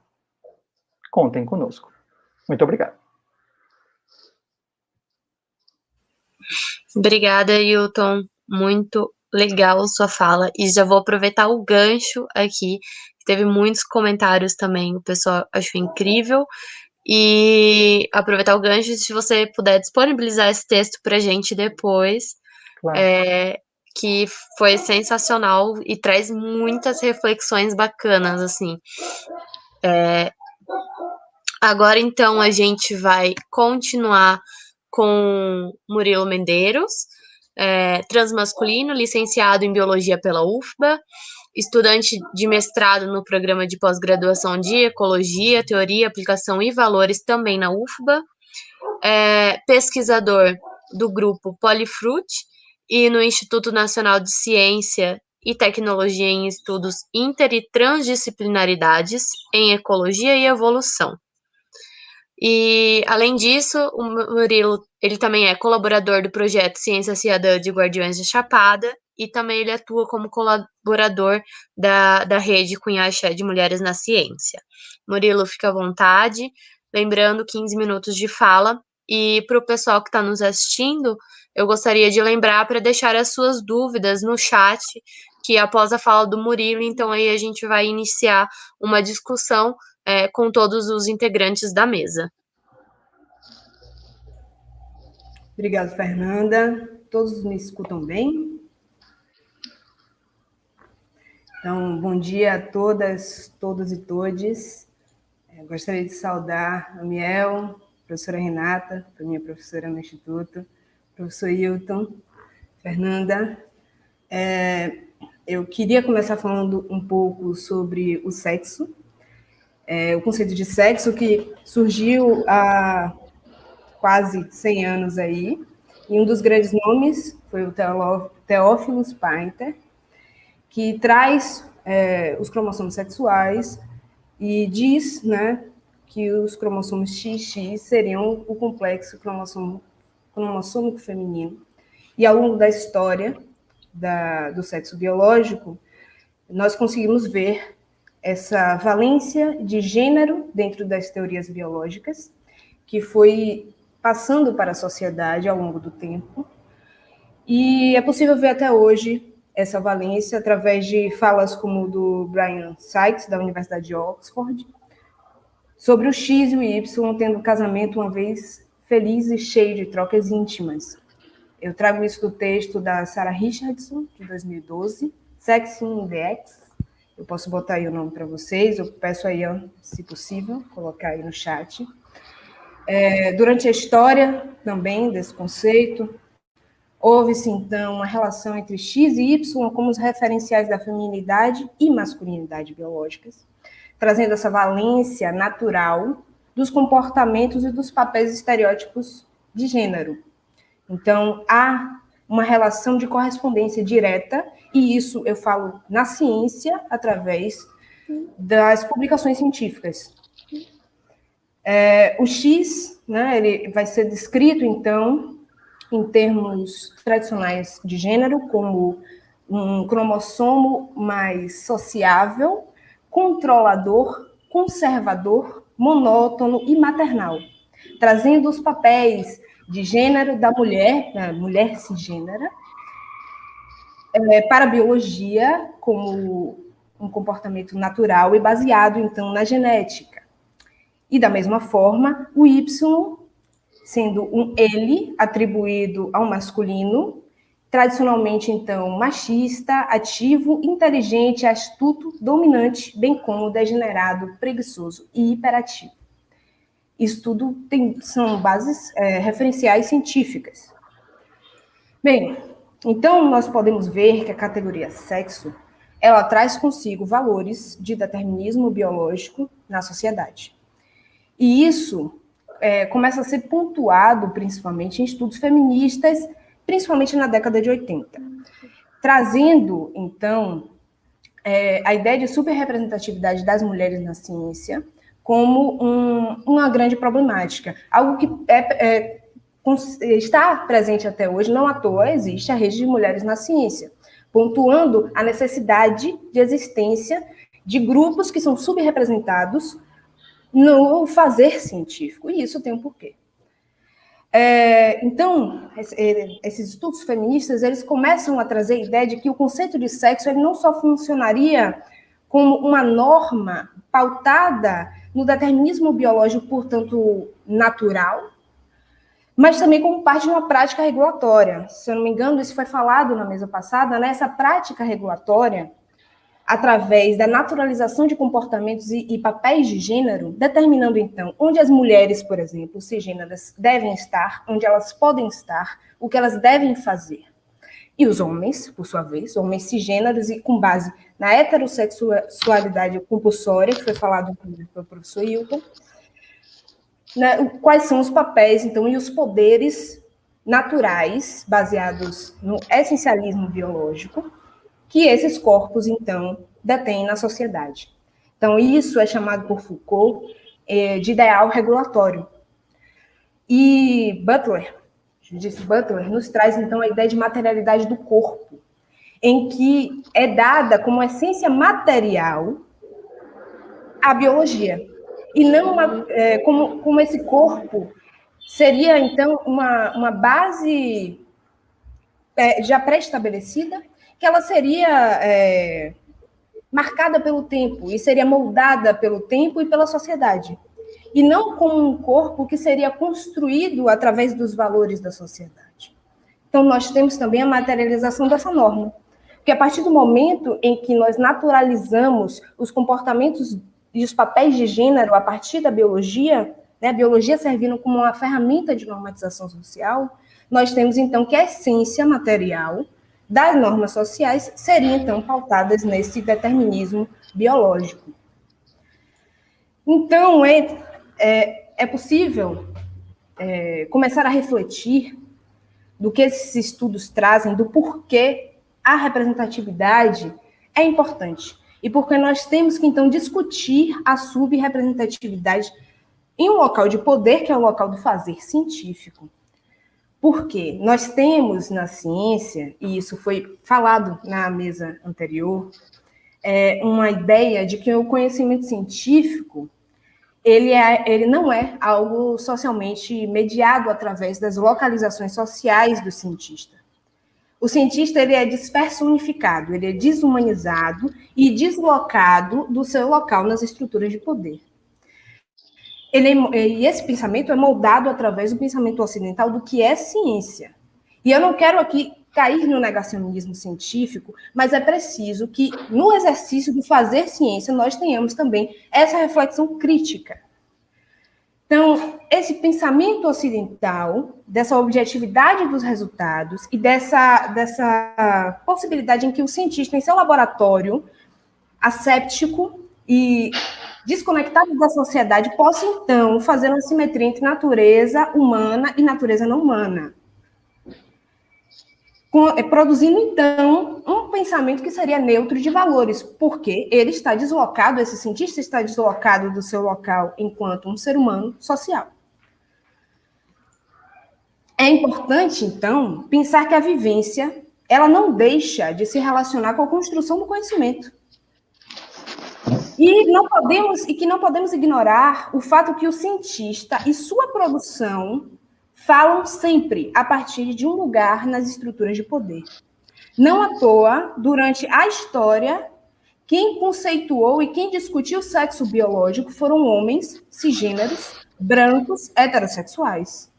contem conosco. Muito obrigado. Obrigada, Hilton. Muito legal sua fala. E já vou aproveitar o gancho aqui. Teve muitos comentários também, o pessoal achou incrível. E aproveitar o gancho, se você puder disponibilizar esse texto pra gente depois, Claro. Que foi sensacional e traz muitas reflexões bacanas, assim. Agora, então, a gente vai continuar com Murilo Medeiros, transmasculino, licenciado em Biologia pela UFBA, estudante de mestrado no programa de pós-graduação de Ecologia, Teoria, Aplicação e Valores também na UFBA, pesquisador do grupo Polifruit e no Instituto Nacional de Ciência e Tecnologia em Estudos Inter- e Transdisciplinaridades em Ecologia e Evolução. E, além disso, o Murilo, ele também é colaborador do projeto Ciência Cidadã de Guardiões de Chapada e também ele atua como colaborador da rede Cunhaxé de Mulheres na Ciência. Murilo, fica à vontade, lembrando 15 minutos de fala. E para o pessoal que está nos assistindo, eu gostaria de lembrar para deixar as suas dúvidas no chat, que após a fala do Murilo, então aí a gente vai iniciar uma discussão com todos os integrantes da mesa. Obrigada, Fernanda. Todos me escutam bem? Então, bom dia a todas, todos e todes. Gostaria de saudar a Miel, a professora Renata, que é minha professora no Instituto, professor Hilton, Fernanda. Eu queria começar falando um pouco sobre o sexo, o conceito de sexo que surgiu há quase 100 anos aí, e um dos grandes nomes foi o Theophilus Painter, que traz os cromossomos sexuais e diz, né, que os cromossomos XX seriam o complexo cromossômico feminino. E ao longo da história do sexo biológico, nós conseguimos ver essa valência de gênero dentro das teorias biológicas, que foi passando para a sociedade ao longo do tempo. E é possível ver até hoje essa valência através de falas como do Brian Sykes, da Universidade de Oxford, sobre o X e o Y tendo casamento uma vez feliz e cheio de trocas íntimas. Eu trago isso do texto da Sarah Richardson, de 2012, Sex in the X. Eu posso botar aí o nome para vocês, eu peço aí, se possível, colocar aí no chat. Durante a história também desse conceito, Houve-se, então, uma relação entre X e Y como os referenciais da feminilidade e masculinidade biológicas, trazendo essa valência natural dos comportamentos e dos papéis estereótipos de gênero. Então, há uma relação de correspondência direta, e isso eu falo na ciência, através das publicações científicas. O X, né, ele vai ser descrito, então, em termos tradicionais de gênero, como um cromossomo mais sociável, controlador, conservador, monótono e maternal, trazendo os papéis de gênero da mulher, a mulher cisgênera, para a biologia como um comportamento natural e baseado, então, na genética. E, da mesma forma, o Y, sendo um ele atribuído ao masculino, tradicionalmente, então, machista, ativo, inteligente, astuto, dominante, bem como degenerado, preguiçoso e hiperativo. Isso tudo são bases referenciais científicas. Bem, então nós podemos ver que a categoria sexo, ela traz consigo valores de determinismo biológico na sociedade. E isso começa a ser pontuado principalmente em estudos feministas, principalmente na década de 80, trazendo, então, a ideia de superrepresentatividade das mulheres na ciência como uma grande problemática, algo que está presente até hoje, não à toa existe a Rede de Mulheres na Ciência, pontuando a necessidade de existência de grupos que são subrepresentados no fazer científico, e isso tem um porquê. Então, esses estudos feministas, eles começam a trazer a ideia de que o conceito de sexo ele não só funcionaria como uma norma pautada no determinismo biológico, portanto, natural, mas também como parte de uma prática regulatória. Se eu não me engano, isso foi falado na mesa passada, né? Essa prática regulatória, através da naturalização de comportamentos e papéis de gênero, determinando, então, onde as mulheres, por exemplo, cisgêneras, devem estar, onde elas podem estar, o que elas devem fazer. E os homens, por sua vez, homens cisgêneros, e com base na heterossexualidade compulsória, que foi falado pelo professor Hilton, né, quais são os papéis, então, e os poderes naturais, baseados no essencialismo biológico, que esses corpos, então, detêm na sociedade. Então, isso é chamado por Foucault de ideal regulatório. E Judith Butler, nos traz, então, a ideia de materialidade do corpo, em que é dada como essência material a biologia, e não como esse corpo seria, então, uma base já pré-estabelecida, que ela seria marcada pelo tempo, e seria moldada pelo tempo e pela sociedade, e não como um corpo que seria construído através dos valores da sociedade. Então, nós temos também a materialização dessa norma, porque a partir do momento em que nós naturalizamos os comportamentos e os papéis de gênero a partir da biologia, né, a biologia servindo como uma ferramenta de normatização social, nós temos, então, que a essência material das normas sociais seriam, então, pautadas nesse determinismo biológico. Então, é possível começar a refletir do que esses estudos trazem, do porquê a representatividade é importante, e porque nós temos que, então, discutir a subrepresentatividade em um local de poder, que é o local do fazer científico. Porque nós temos na ciência, e isso foi falado na mesa anterior, uma ideia de que o conhecimento científico ele não é algo socialmente mediado através das localizações sociais do cientista. O cientista ele é despersonificado, ele é desumanizado e deslocado do seu local nas estruturas de poder. E esse pensamento é moldado através do pensamento ocidental do que é ciência. E eu não quero aqui cair no negacionismo científico, mas é preciso que, no exercício do fazer ciência, nós tenhamos também essa reflexão crítica. Então, esse pensamento ocidental, dessa objetividade dos resultados e dessa possibilidade em que o cientista, em seu laboratório, asséptico e desconectado da sociedade, possa, então, fazer uma simetria entre natureza humana e natureza não humana. Produzindo, então, um pensamento que seria neutro de valores, porque ele está deslocado, esse cientista está deslocado do seu local enquanto um ser humano social. É importante, então, pensar que a vivência, ela não deixa de se relacionar com a construção do conhecimento. E que não podemos ignorar o fato que o cientista e sua produção falam sempre a partir de um lugar nas estruturas de poder. Não à toa, durante a história, quem conceituou e quem discutiu o sexo biológico foram homens cisgêneros, brancos, heterossexuais.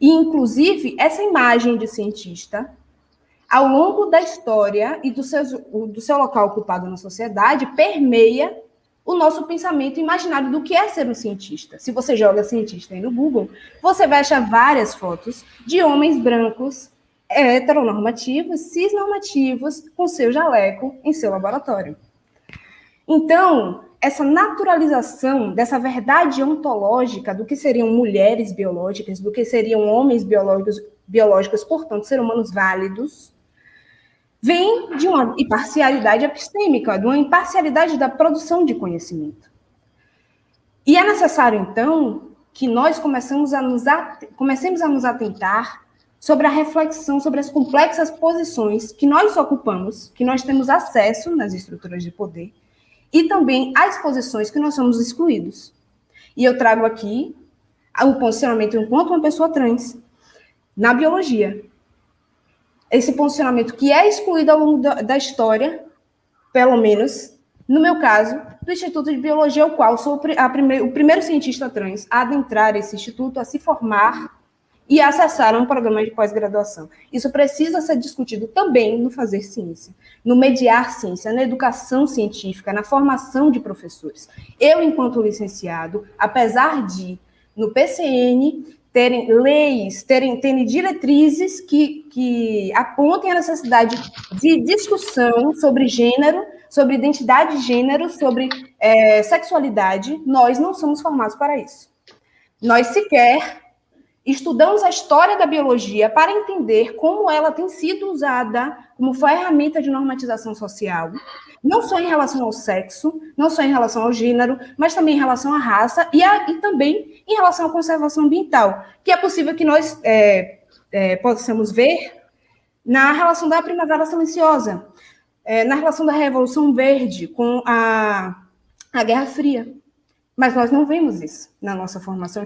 E, inclusive, essa imagem de cientista, ao longo da história e do seu local ocupado na sociedade, permeia o nosso pensamento imaginário do que é ser um cientista. Se você joga cientista aí no Google, você vai achar várias fotos de homens brancos, heteronormativos, cisnormativos, com seu jaleco em seu laboratório. Então, essa naturalização dessa verdade ontológica do que seriam mulheres biológicas, do que seriam homens biológicos, portanto, seres humanos válidos, vem de uma imparcialidade epistêmica, de uma imparcialidade da produção de conhecimento. E é necessário, então, que nós comecemos a nos atentar sobre a reflexão, sobre as complexas posições que nós ocupamos, que nós temos acesso nas estruturas de poder, e também as posições que nós somos excluídos. E eu trago aqui o posicionamento enquanto uma pessoa trans na biologia. Esse posicionamento que é excluído ao longo da história, pelo menos, no meu caso, do Instituto de Biologia, o qual sou o primeiro cientista trans a adentrar esse instituto, a se formar e a acessar um programa de pós-graduação. Isso precisa ser discutido também no fazer ciência, no mediar ciência, na educação científica, na formação de professores. Eu, enquanto licenciado, apesar de, no PCN, terem leis, terem diretrizes que apontem a necessidade de discussão sobre gênero, sobre identidade de gênero, sobre sexualidade, nós não somos formados para isso. Nós sequer estudamos a história da biologia para entender como ela tem sido usada como ferramenta de normatização social, não só em relação ao sexo, não só em relação ao gênero, mas também em relação à raça e também em relação à conservação ambiental, que é possível que nós possamos ver na relação da Primavera Silenciosa, na relação da Revolução Verde com a Guerra Fria. Mas nós não vemos isso na nossa formação.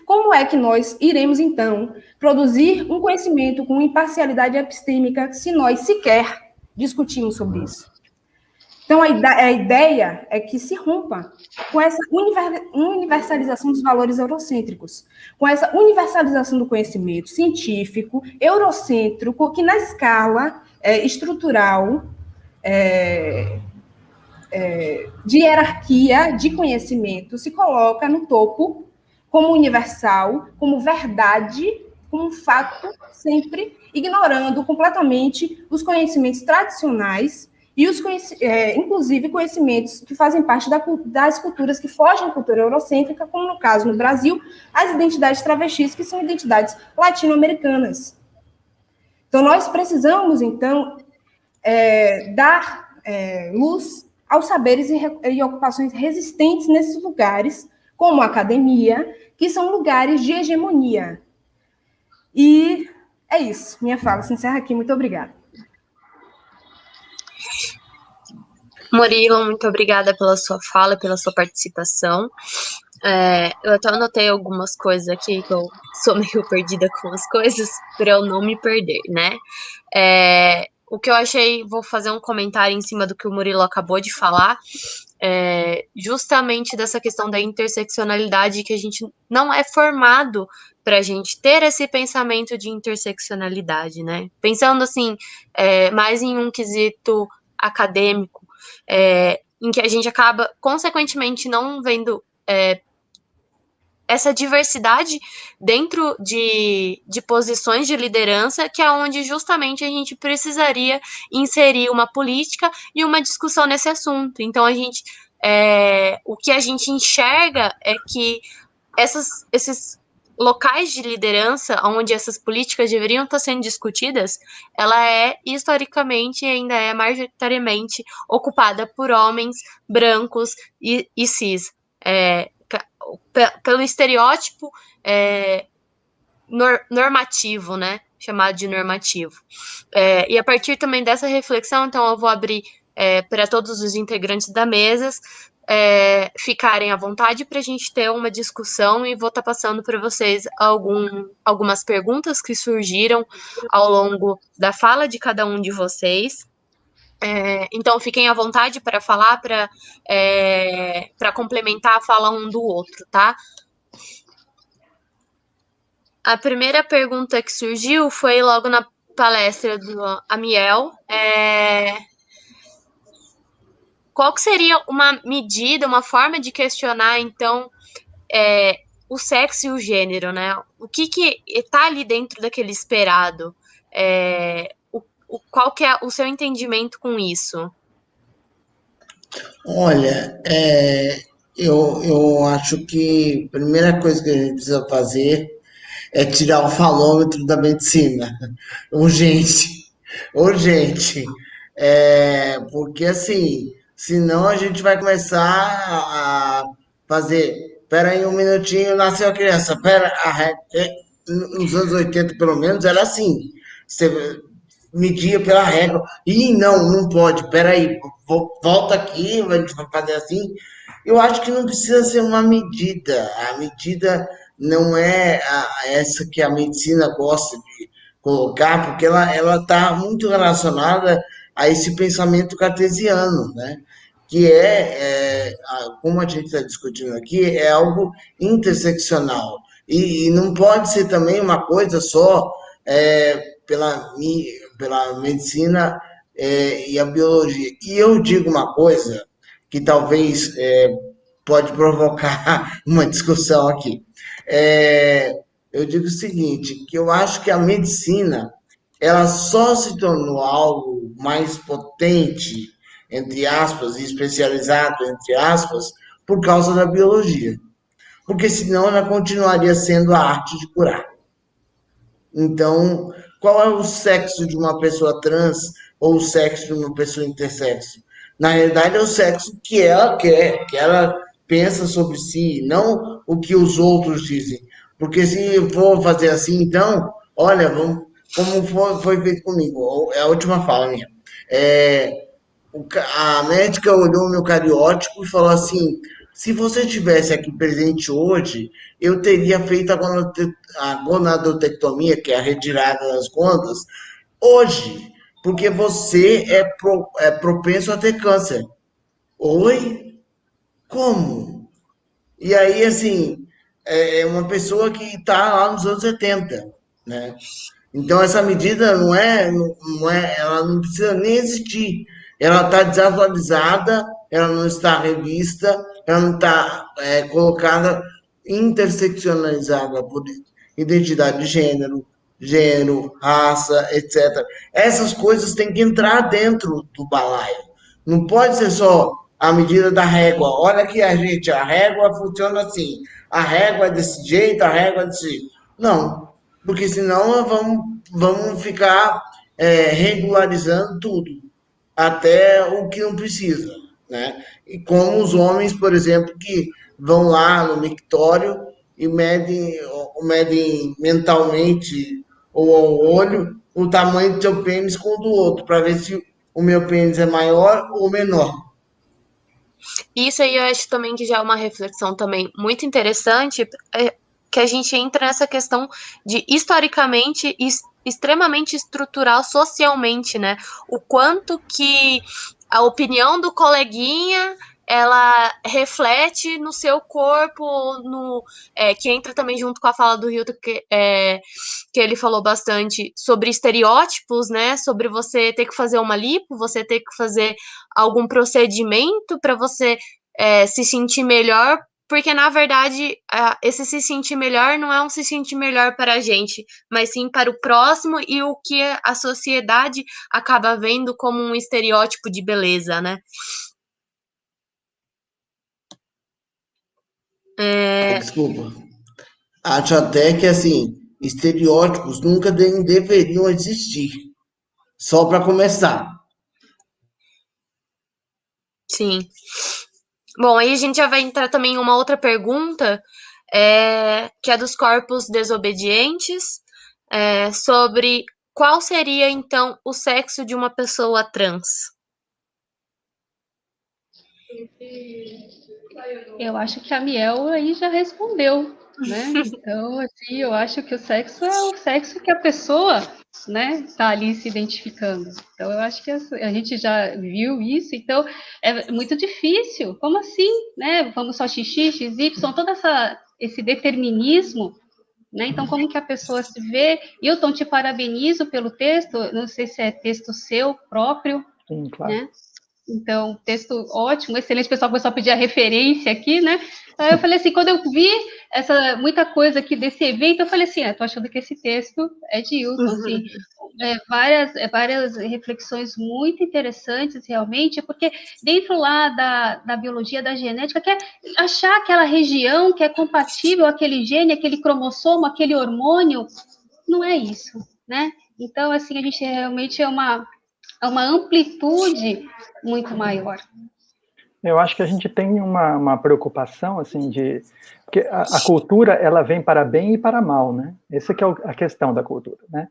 Como é que nós iremos, então, produzir um conhecimento com imparcialidade epistêmica se nós sequer discutimos sobre isso? Então, a ideia é que se rompa com essa universalização dos valores eurocêntricos, com essa universalização do conhecimento científico, eurocêntrico, que na escala estrutural de hierarquia de conhecimento se coloca no topo como universal, como verdade, como fato, sempre ignorando completamente os conhecimentos tradicionais e inclusive conhecimentos que fazem parte das culturas que fogem da cultura eurocêntrica, como no caso no Brasil, as identidades travestis, que são identidades latino-americanas. Então, nós precisamos, então, dar luz aos saberes e ocupações resistentes nesses lugares, como a academia, que são lugares de hegemonia. E é isso. Minha fala se encerra aqui. Muito obrigada. Murilo, muito obrigada pela sua fala, pela sua participação. Eu até anotei algumas coisas aqui, que eu sou meio perdida com as coisas, para eu não me perder, né? O que eu achei, vou fazer um comentário em cima do que o Murilo acabou de falar, justamente dessa questão da interseccionalidade, que a gente não é formado para a gente ter esse pensamento de interseccionalidade, né? Pensando assim, mais em um quesito acadêmico, em que a gente acaba, consequentemente, não vendo essa diversidade dentro de posições de liderança, que é onde justamente a gente precisaria inserir uma política e uma discussão nesse assunto. Então, o que a gente enxerga é que esses locais de liderança, onde essas políticas deveriam estar sendo discutidas, ela é historicamente e ainda é majoritariamente ocupada por homens brancos e cis. Pelo estereótipo normativo, né? Chamado de normativo. E a partir também dessa reflexão, então eu vou abrir para todos os integrantes da mesa ficarem à vontade para a gente ter uma discussão, e vou estar passando para vocês algumas perguntas que surgiram ao longo da fala de cada um de vocês. Então, fiquem à vontade para falar, para complementar a fala um do outro, tá? A primeira pergunta que surgiu foi logo na palestra do Amiel. Qual que seria uma medida, uma forma de questionar, então, o sexo e o gênero, né? O que está ali dentro daquele esperado? Qual que é o seu entendimento com isso? Olha, eu acho que a primeira coisa que a gente precisa fazer é tirar o falômetro da medicina. Urgente, urgente. Porque assim, senão a gente vai começar a fazer. Espera aí um minutinho, nasceu a criança. Nos anos 80, pelo menos, era assim. Você media pela régua. Ih, não, não pode. Espera aí, volta aqui, a gente vai fazer assim. Eu acho que não precisa ser uma medida. A medida não é essa que a medicina gosta de colocar, porque ela está muito relacionada a esse pensamento cartesiano, né? Que como a gente está discutindo aqui, é algo interseccional. E não pode ser também uma coisa só pela medicina e a biologia. E eu digo uma coisa que talvez pode provocar uma discussão aqui. Eu digo o seguinte, que eu acho que a medicina ela só se tornou algo mais potente, entre aspas, e especializado, entre aspas, por causa da biologia. Porque senão ela continuaria sendo a arte de curar. Então, qual é o sexo de uma pessoa trans ou o sexo de uma pessoa intersexo? Na realidade, é o sexo que ela quer, que ela pensa sobre si, não o que os outros dizem. Porque se for fazer assim, então, olha, vamos, como foi feito comigo, é a última fala minha. A médica olhou o meu cariótipo e falou assim: se você estivesse aqui presente hoje, eu teria feito a gonadotectomia, que é a retirada das gônadas, hoje, porque você é propenso a ter câncer. Oi? Como? E aí, assim, é uma pessoa que está lá nos anos 70, né? Então essa medida ela não precisa nem existir. Ela está desatualizada, ela não está revista, ela não está colocada, interseccionalizada por identidade de gênero, raça, etc. Essas coisas têm que entrar dentro do balaio. Não pode ser só a medida da régua. Olha aqui a régua funciona assim. A régua é desse jeito, a régua é desse jeito. Não, porque senão vamos ficar regularizando tudo, até o que não precisa, né? E como os homens, por exemplo, que vão lá no mictório e medem mentalmente ou ao olho o tamanho do seu pênis com o do outro, para ver se o meu pênis é maior ou menor. Isso aí eu acho também que já é uma reflexão também muito interessante, que a gente entra nessa questão de historicamente extremamente estrutural socialmente, né? O quanto que a opinião do coleguinha ela reflete no seu corpo, que entra também junto com a fala do Hilton, que ele falou bastante sobre estereótipos, né? Sobre você ter que fazer uma lipo, você ter que fazer algum procedimento para você se sentir melhor porque na verdade esse se sentir melhor não é um se sentir melhor para a gente, mas sim para o próximo e o que a sociedade acaba vendo como um estereótipo de beleza, né? Desculpa. Acho até que, assim, estereótipos nunca deveriam existir. Só para começar. Sim. Bom, aí a gente já vai entrar também em uma outra pergunta, que é dos corpos desobedientes, sobre qual seria, então, o sexo de uma pessoa trans. Eu acho que a Miel aí já respondeu, né? Então, assim, eu acho que o sexo é o sexo que a pessoa, né, tá ali se identificando. Então, eu acho que a gente já viu isso, então é muito difícil. Como assim, né? Vamos só XX, XY, todo esse determinismo, né? Então, como que a pessoa se vê? Hilton, te parabenizo pelo texto, não sei se é texto seu próprio, Sim, claro. né? Então, texto ótimo, excelente. O pessoal começou a pedir a referência aqui, né? Aí eu falei assim, quando eu vi muita coisa aqui desse evento, eu falei assim, tô achando que esse texto é de Hilton, assim, várias reflexões muito interessantes, realmente, porque dentro lá da biologia, da genética, quer achar aquela região que é compatível àquele gene, aquele cromossomo, aquele hormônio, não é isso, né? Então, assim, a gente realmente é uma amplitude muito maior. Eu acho que a gente tem uma preocupação, assim, porque a cultura, ela vem para bem e para mal, né? Essa que é a questão da cultura, né?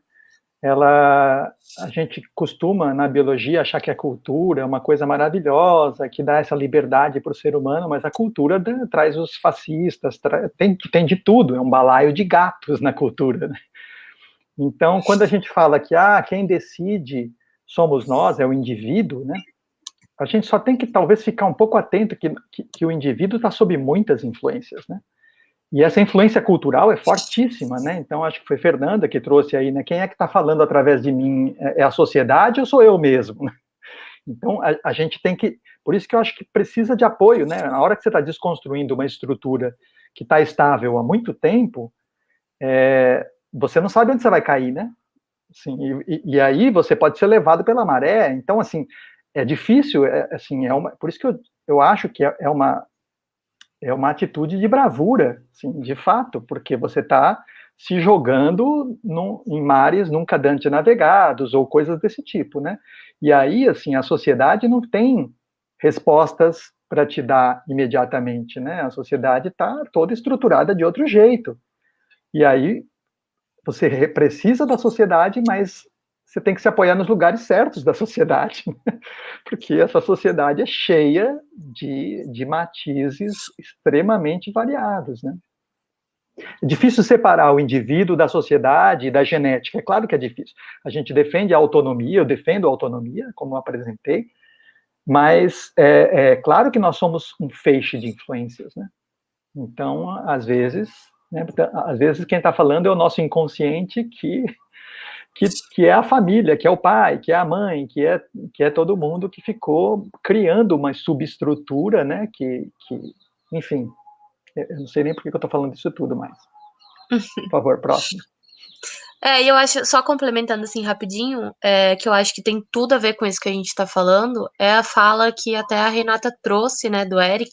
A gente costuma, na biologia, achar que a cultura é uma coisa maravilhosa, que dá essa liberdade para o ser humano, mas a cultura traz os fascistas, tem de tudo, é um balaio de gatos na cultura, né? Então, quando a gente fala que quem decide somos nós, é o indivíduo, né? A gente só tem que talvez ficar um pouco atento que o indivíduo está sob muitas influências, né? E essa influência cultural é fortíssima, né? Então, acho que foi Fernanda que trouxe aí, né? Quem é que está falando através de mim? É a sociedade ou sou eu mesmo? Então, a gente tem que... Por isso que eu acho que precisa de apoio, né? Na hora que você está desconstruindo uma estrutura que está estável há muito tempo, você não sabe onde você vai cair, né? Assim, e aí você pode ser levado pela maré. Então, assim, é difícil, assim, por isso que eu acho que é uma atitude de bravura, assim, de fato, porque você está se jogando em mares nunca antes navegados, ou coisas desse tipo, né? E aí, assim, a sociedade não tem respostas para te dar imediatamente, né? A sociedade está toda estruturada de outro jeito. E aí, você precisa da sociedade, mas você tem que se apoiar nos lugares certos da sociedade, porque essa sociedade é cheia de matizes extremamente variados, né? É difícil separar o indivíduo da sociedade e da genética, é claro que é difícil. A gente defende a autonomia, eu defendo a autonomia, como eu apresentei, mas é claro que nós somos um feixe de influências, né? Então, às vezes quem está falando é o nosso inconsciente que é a família, que é o pai, que é a mãe, que é todo mundo que ficou criando uma subestrutura, né, enfim, eu não sei nem por que eu estou falando isso tudo, mas, por favor, próximo. E eu acho, só complementando assim rapidinho, que eu acho que tem tudo a ver com isso que a gente tá falando, é a fala que até a Renata trouxe, né, do Eric,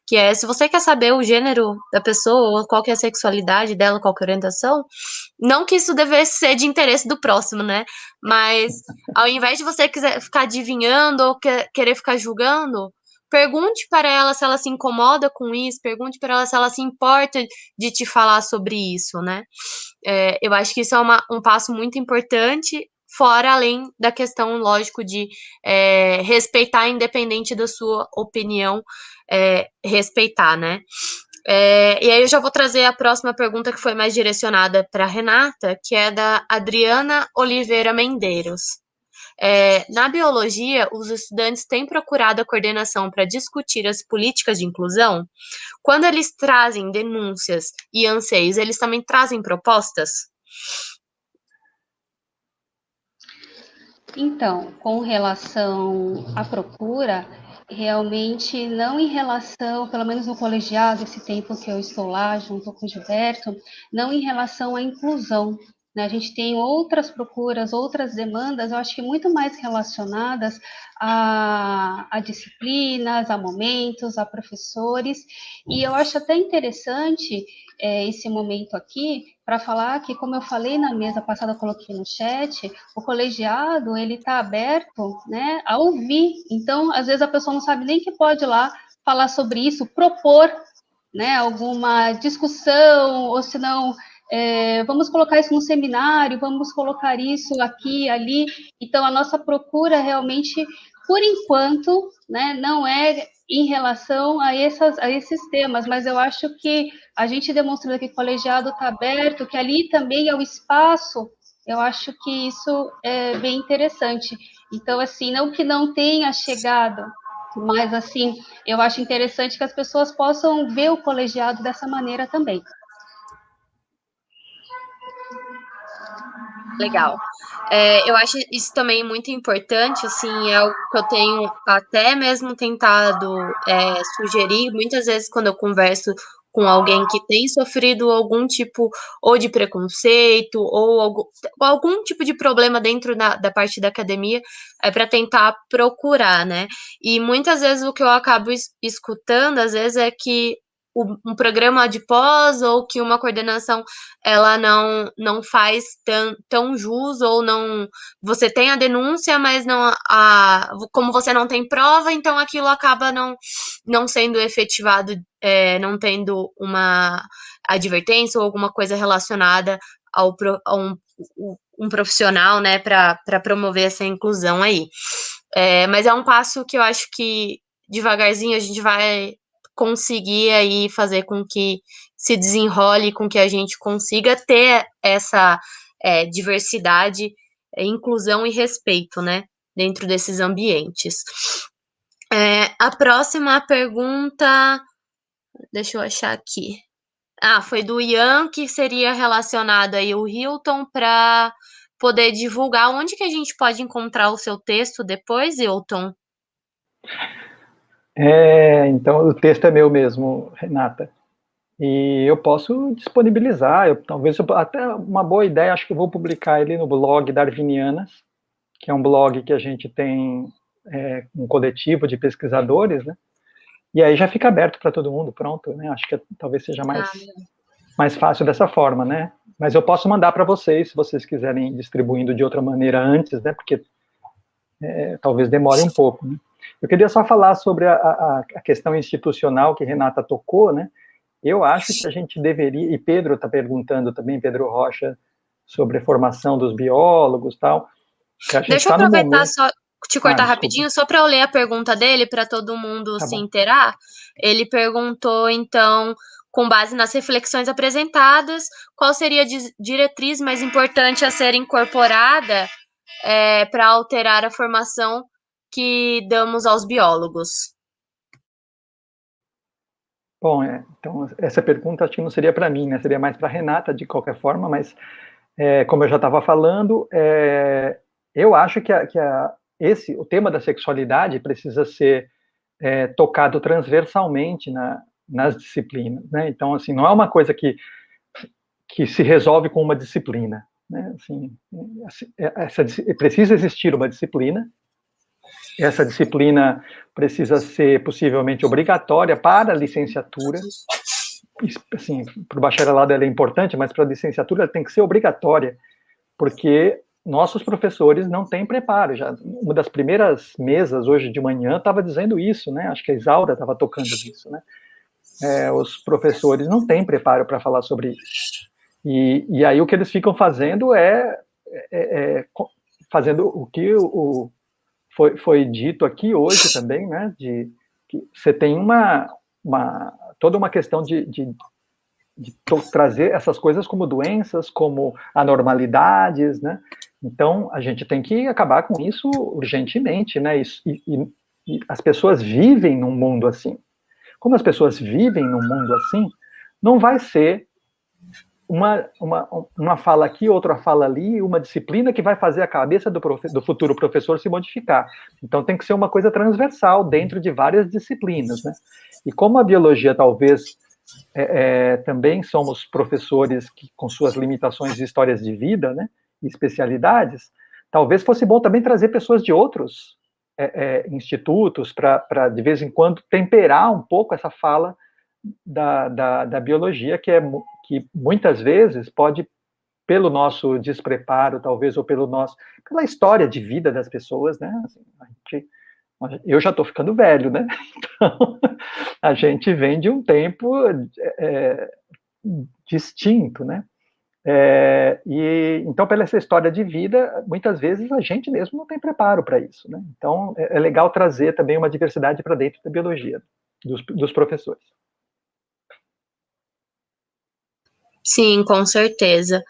que é, se você quer saber o gênero da pessoa, ou qual que é a sexualidade dela, qual que é a orientação, não que isso devesse ser de interesse do próximo, né, mas ao invés de você quiser ficar adivinhando ou querer ficar julgando, pergunte para ela se ela se incomoda com isso, pergunte para ela se ela se importa de te falar sobre isso, né. Eu acho que isso é um passo muito importante, fora além da questão, lógico, de respeitar, independente da sua opinião, respeitar, né? E aí eu já vou trazer a próxima pergunta, que foi mais direcionada para a Renata, que é da Adriana Oliveira Mendeiros. Na biologia, os estudantes têm procurado a coordenação para discutir as políticas de inclusão. Quando eles trazem denúncias e anseios, eles também trazem propostas? Então, com relação à procura, realmente não em relação, pelo menos no colegiado, esse tempo que eu estou lá junto com o Gilberto, não em relação à inclusão, né? A gente tem outras procuras, outras demandas, eu acho que muito mais relacionadas a disciplinas, a momentos, a professores, e eu acho até interessante esse momento aqui para falar que, como eu falei na mesa passada, eu coloquei no chat, o colegiado ele está aberto, né, a ouvir. Então, às vezes a pessoa não sabe nem que pode ir lá falar sobre isso, propor, né, alguma discussão, ou se não, vamos colocar isso no seminário, vamos colocar isso aqui, ali. Então, a nossa procura realmente, por enquanto, né, não é em relação a esses temas, mas eu acho que a gente demonstrando que o colegiado está aberto, que ali também é o espaço, eu acho que isso é bem interessante. Então, assim, não que não tenha chegado, mas, assim, eu acho interessante que as pessoas possam ver o colegiado dessa maneira também. Legal. Eu acho isso também muito importante, assim, é algo que eu tenho até mesmo tentado sugerir, muitas vezes quando eu converso com alguém que tem sofrido algum tipo ou de preconceito ou algum tipo de problema dentro da parte da academia, é para tentar procurar, né? E muitas vezes o que eu acabo escutando, às vezes, é que um programa de pós ou que uma coordenação ela não faz tão jus ou não. Você tem a denúncia, mas não como você não tem prova, então aquilo acaba não sendo efetivado, não tendo uma advertência ou alguma coisa relacionada a um profissional, né, para promover essa inclusão aí. Mas é um passo que eu acho que devagarzinho a gente vai conseguir aí fazer com que se desenrole, com que a gente consiga ter essa diversidade, inclusão e respeito, né, dentro desses ambientes. A próxima pergunta, deixa eu achar aqui. Foi do Ian, que seria relacionado aí o Hilton para poder divulgar. Onde que a gente pode encontrar o seu texto depois, Hilton? Então, o texto é meu mesmo, Renata. E eu posso disponibilizar, talvez até uma boa ideia, acho que eu vou publicar ele no blog Darwinianas, que é um blog que a gente tem um coletivo de pesquisadores, né? E aí já fica aberto para todo mundo, pronto, né? Acho que talvez seja mais fácil dessa forma, né? Mas eu posso mandar para vocês, se vocês quiserem ir distribuindo de outra maneira antes, né? Porque talvez demore um pouco, né? Eu queria só falar sobre a questão institucional que Renata tocou, né? Eu acho que a gente deveria, e Pedro está perguntando também, Pedro Rocha, sobre a formação dos biólogos e tal. Deixa eu aproveitar só te cortar rapidinho, só para eu ler a pergunta dele, para todo mundo se inteirar. Ele perguntou, então, com base nas reflexões apresentadas, qual seria a diretriz mais importante a ser incorporada para alterar a formação que damos aos biólogos? Bom, então, essa pergunta acho que não seria para mim, né? Seria mais para a Renata, de qualquer forma, mas, como eu já estava falando, eu acho que o tema da sexualidade precisa ser tocado transversalmente nas disciplinas, né? Então, assim, não é uma coisa que se resolve com uma disciplina, né? Assim, precisa existir uma disciplina. Essa disciplina precisa ser possivelmente obrigatória para a licenciatura. Assim, para o bacharelado ela é importante, mas para a licenciatura ela tem que ser obrigatória, porque nossos professores não têm preparo. Já uma das primeiras mesas hoje de manhã estava dizendo isso, né? Acho que a Isaura estava tocando isso, né? Os professores não têm preparo para falar sobre isso. E aí o que eles ficam fazendo fazendo o que foi dito aqui hoje também, né? De que você tem toda uma questão de trazer essas coisas como doenças, como anormalidades, né? Então, a gente tem que acabar com isso urgentemente, né? E as pessoas vivem num mundo assim. Como as pessoas vivem num mundo assim, não vai ser uma fala aqui, outra fala ali, uma disciplina que vai fazer a cabeça do futuro professor se modificar. Então tem que ser uma coisa transversal dentro de várias disciplinas, né? E como a biologia talvez também somos professores que, com suas limitações de histórias de vida, né, e especialidades, talvez fosse bom também trazer pessoas de outros institutos para, de vez em quando, temperar um pouco essa fala da biologia, que muitas vezes pode, pelo nosso despreparo, talvez, ou pela história de vida das pessoas, né, assim, eu já estou ficando velho, né? Então, a gente vem de um tempo distinto, né? Então, pela essa história de vida, muitas vezes a gente mesmo não tem preparo para isso, né? Então, é legal trazer também uma diversidade para dentro da biologia, dos professores. Sim, com certeza.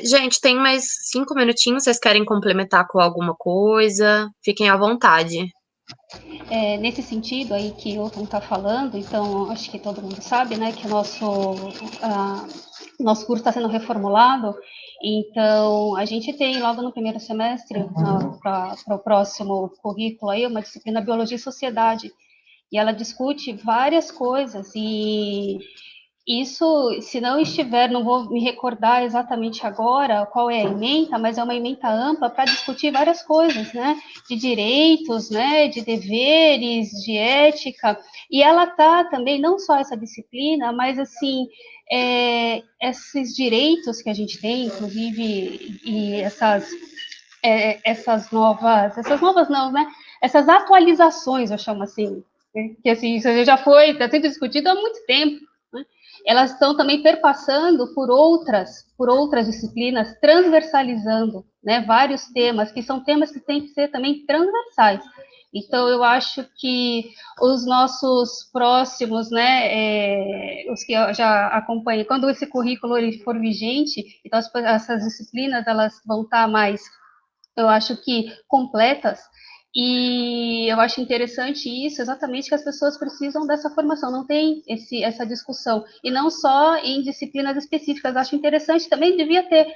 Gente, tem mais 5 minutinhos, vocês querem complementar com alguma coisa? Fiquem à vontade. Nesse sentido aí que o Otton está falando, então acho que todo mundo sabe, né, que o nosso curso está sendo reformulado, então a gente tem logo no primeiro semestre, para o próximo currículo aí, uma disciplina Biologia e Sociedade, e ela discute várias coisas, e isso, se não estiver, não vou me recordar exatamente agora qual é a ementa, mas é uma ementa ampla para discutir várias coisas, né? De direitos, né? De deveres, de ética. E ela tá também, não só essa disciplina, mas assim, esses direitos que a gente tem, inclusive, e essas novas não, né? Essas atualizações, eu chamo assim, né? Que assim, isso já foi, está sendo discutido há muito tempo, né? Elas estão também perpassando por outras disciplinas, transversalizando, né, vários temas, que são temas que têm que ser também transversais. Então, eu acho que os nossos próximos, né, os que já acompanham, quando esse currículo ele for vigente, então essas disciplinas elas vão estar mais, eu acho que completas, e eu acho interessante isso, exatamente, que as pessoas precisam dessa formação, não tem essa discussão, e não só em disciplinas específicas, acho interessante, também devia ter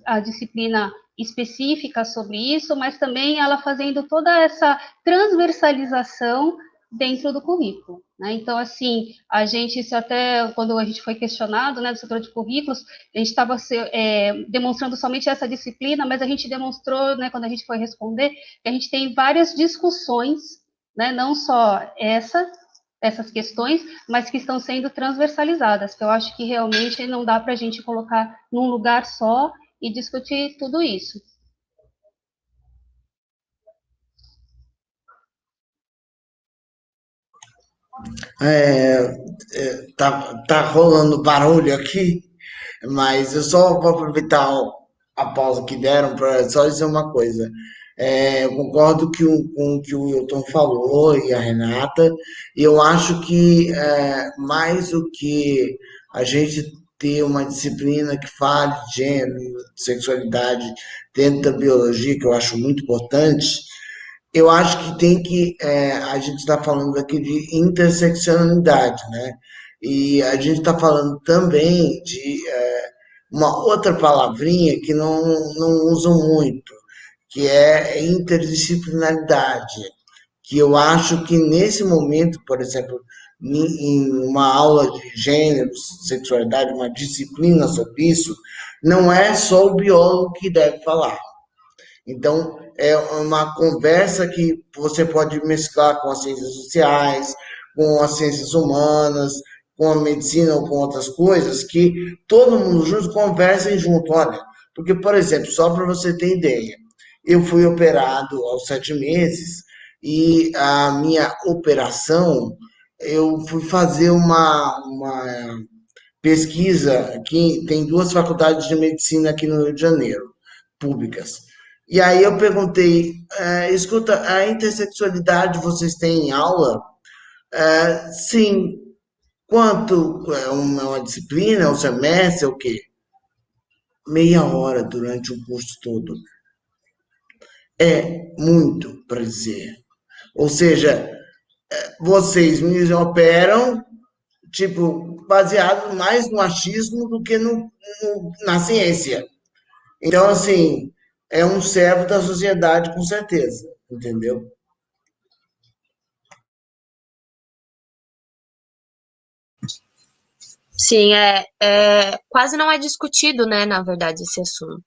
a disciplina específica sobre isso, mas também ela fazendo toda essa transversalização dentro do currículo, né? Então, assim, a gente, isso até quando a gente foi questionado, né, do setor de currículos, a gente estava demonstrando somente essa disciplina, mas a gente demonstrou, né, quando a gente foi responder, que a gente tem várias discussões, né, não só essas questões, mas que estão sendo transversalizadas, que eu acho que realmente não dá para a gente colocar num lugar só e discutir tudo isso. Tá rolando barulho aqui, mas eu só vou aproveitar a pausa que deram para só dizer uma coisa. Eu concordo com o que o Wilton falou e a Renata, e eu acho que mais do que a gente ter uma disciplina que fale de gênero, de sexualidade dentro da biologia, que eu acho muito importante, eu acho que a gente está falando aqui de interseccionalidade, né? E a gente está falando também de uma outra palavrinha que não usam muito, que é interdisciplinaridade, que eu acho que nesse momento, por exemplo, em uma aula de gêneros, sexualidade, uma disciplina sobre isso, não é só o biólogo que deve falar. Então, é uma conversa que você pode mesclar com as ciências sociais, com as ciências humanas, com a medicina ou com outras coisas, que todo mundo junto conversem junto. Olha, porque, por exemplo, só para você ter ideia, eu fui operado aos 7 meses e a minha operação, eu fui fazer uma pesquisa aqui, tem 2 faculdades de medicina aqui no Rio de Janeiro, públicas. E aí eu perguntei, escuta, a intersexualidade vocês têm em aula? Sim. Quanto? É uma disciplina, é um semestre, é o quê? Meia hora durante o curso todo. É muito para dizer. Ou seja, vocês me operam tipo, baseado mais no achismo do que na ciência. Então, assim, é um servo da sociedade, com certeza, entendeu? Sim, quase não é discutido, né, na verdade, esse assunto.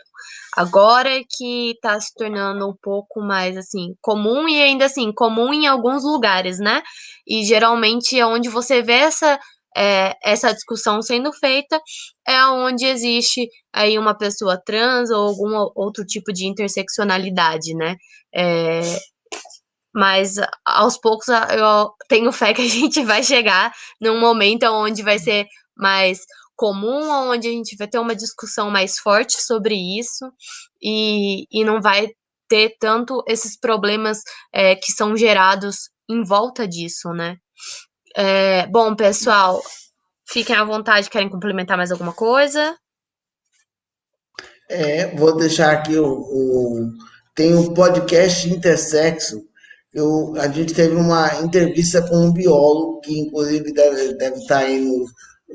Agora é que está se tornando um pouco mais, assim, comum e ainda assim, comum em alguns lugares, né? E geralmente é onde você vê essa discussão sendo feita é onde existe aí uma pessoa trans ou algum outro tipo de interseccionalidade, né? É, mas aos poucos eu tenho fé que a gente vai chegar num momento onde vai ser mais comum, onde a gente vai ter uma discussão mais forte sobre isso e não vai ter tanto esses problemas que são gerados em volta disso, né? Bom, pessoal, fiquem à vontade, querem complementar mais alguma coisa? Vou deixar aqui tem um podcast Intersexo. A gente teve uma entrevista com um biólogo, que inclusive deve estar aí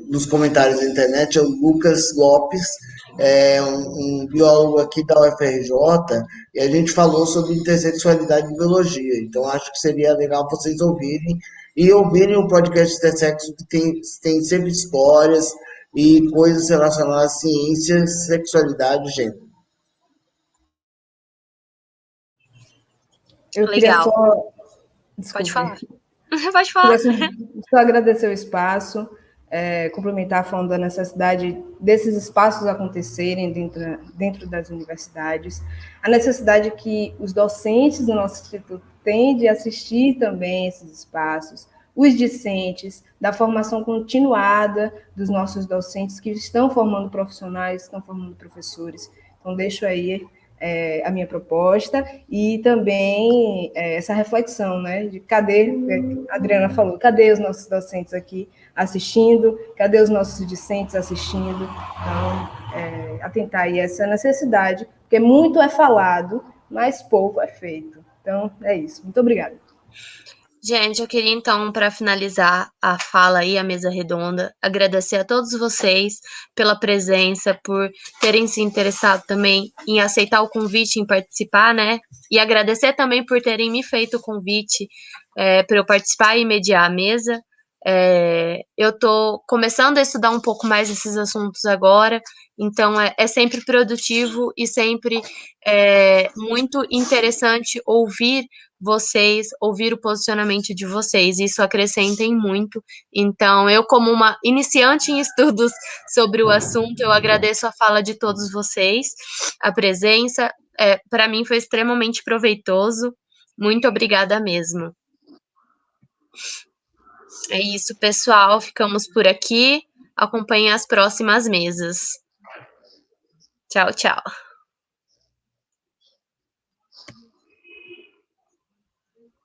nos comentários da internet, é o Lucas Lopes, um biólogo aqui da UFRJ, e a gente falou sobre intersexualidade e biologia. Então acho que seria legal vocês ouvirem e ouvirem o podcast Intersexo, que tem sempre histórias e coisas relacionadas à ciência, sexualidade e gênero. Eu queria Legal. só. Pode Desculpe. falar. Pode falar. Queria só agradecer o espaço, complementar falando da necessidade desses espaços acontecerem dentro das universidades, a necessidade que os docentes do nosso instituto têm de assistir também esses espaços, os discentes, da formação continuada dos nossos docentes que estão formando profissionais, estão formando professores. Então, deixo aí a minha proposta e também essa reflexão, né, de cadê, a Adriana falou, cadê os nossos docentes aqui assistindo, cadê os nossos discentes assistindo? Então, atentar aí essa necessidade, porque muito é falado, mas pouco é feito. Então, é isso. Muito obrigada. Gente, eu queria então, para finalizar a fala e a mesa redonda, agradecer a todos vocês pela presença, por terem se interessado também em aceitar o convite, em participar, né? E agradecer também por terem me feito o convite para eu participar e mediar a mesa. Eu estou começando a estudar um pouco mais esses assuntos agora, então é sempre produtivo e sempre muito interessante ouvir o posicionamento de vocês, isso acrescentem muito. Então, eu, como uma iniciante em estudos sobre o assunto, eu agradeço a fala de todos vocês, a presença, para mim foi extremamente proveitoso. Muito obrigada mesmo. É isso, pessoal. Ficamos por aqui. Acompanhem as próximas mesas. Tchau, tchau.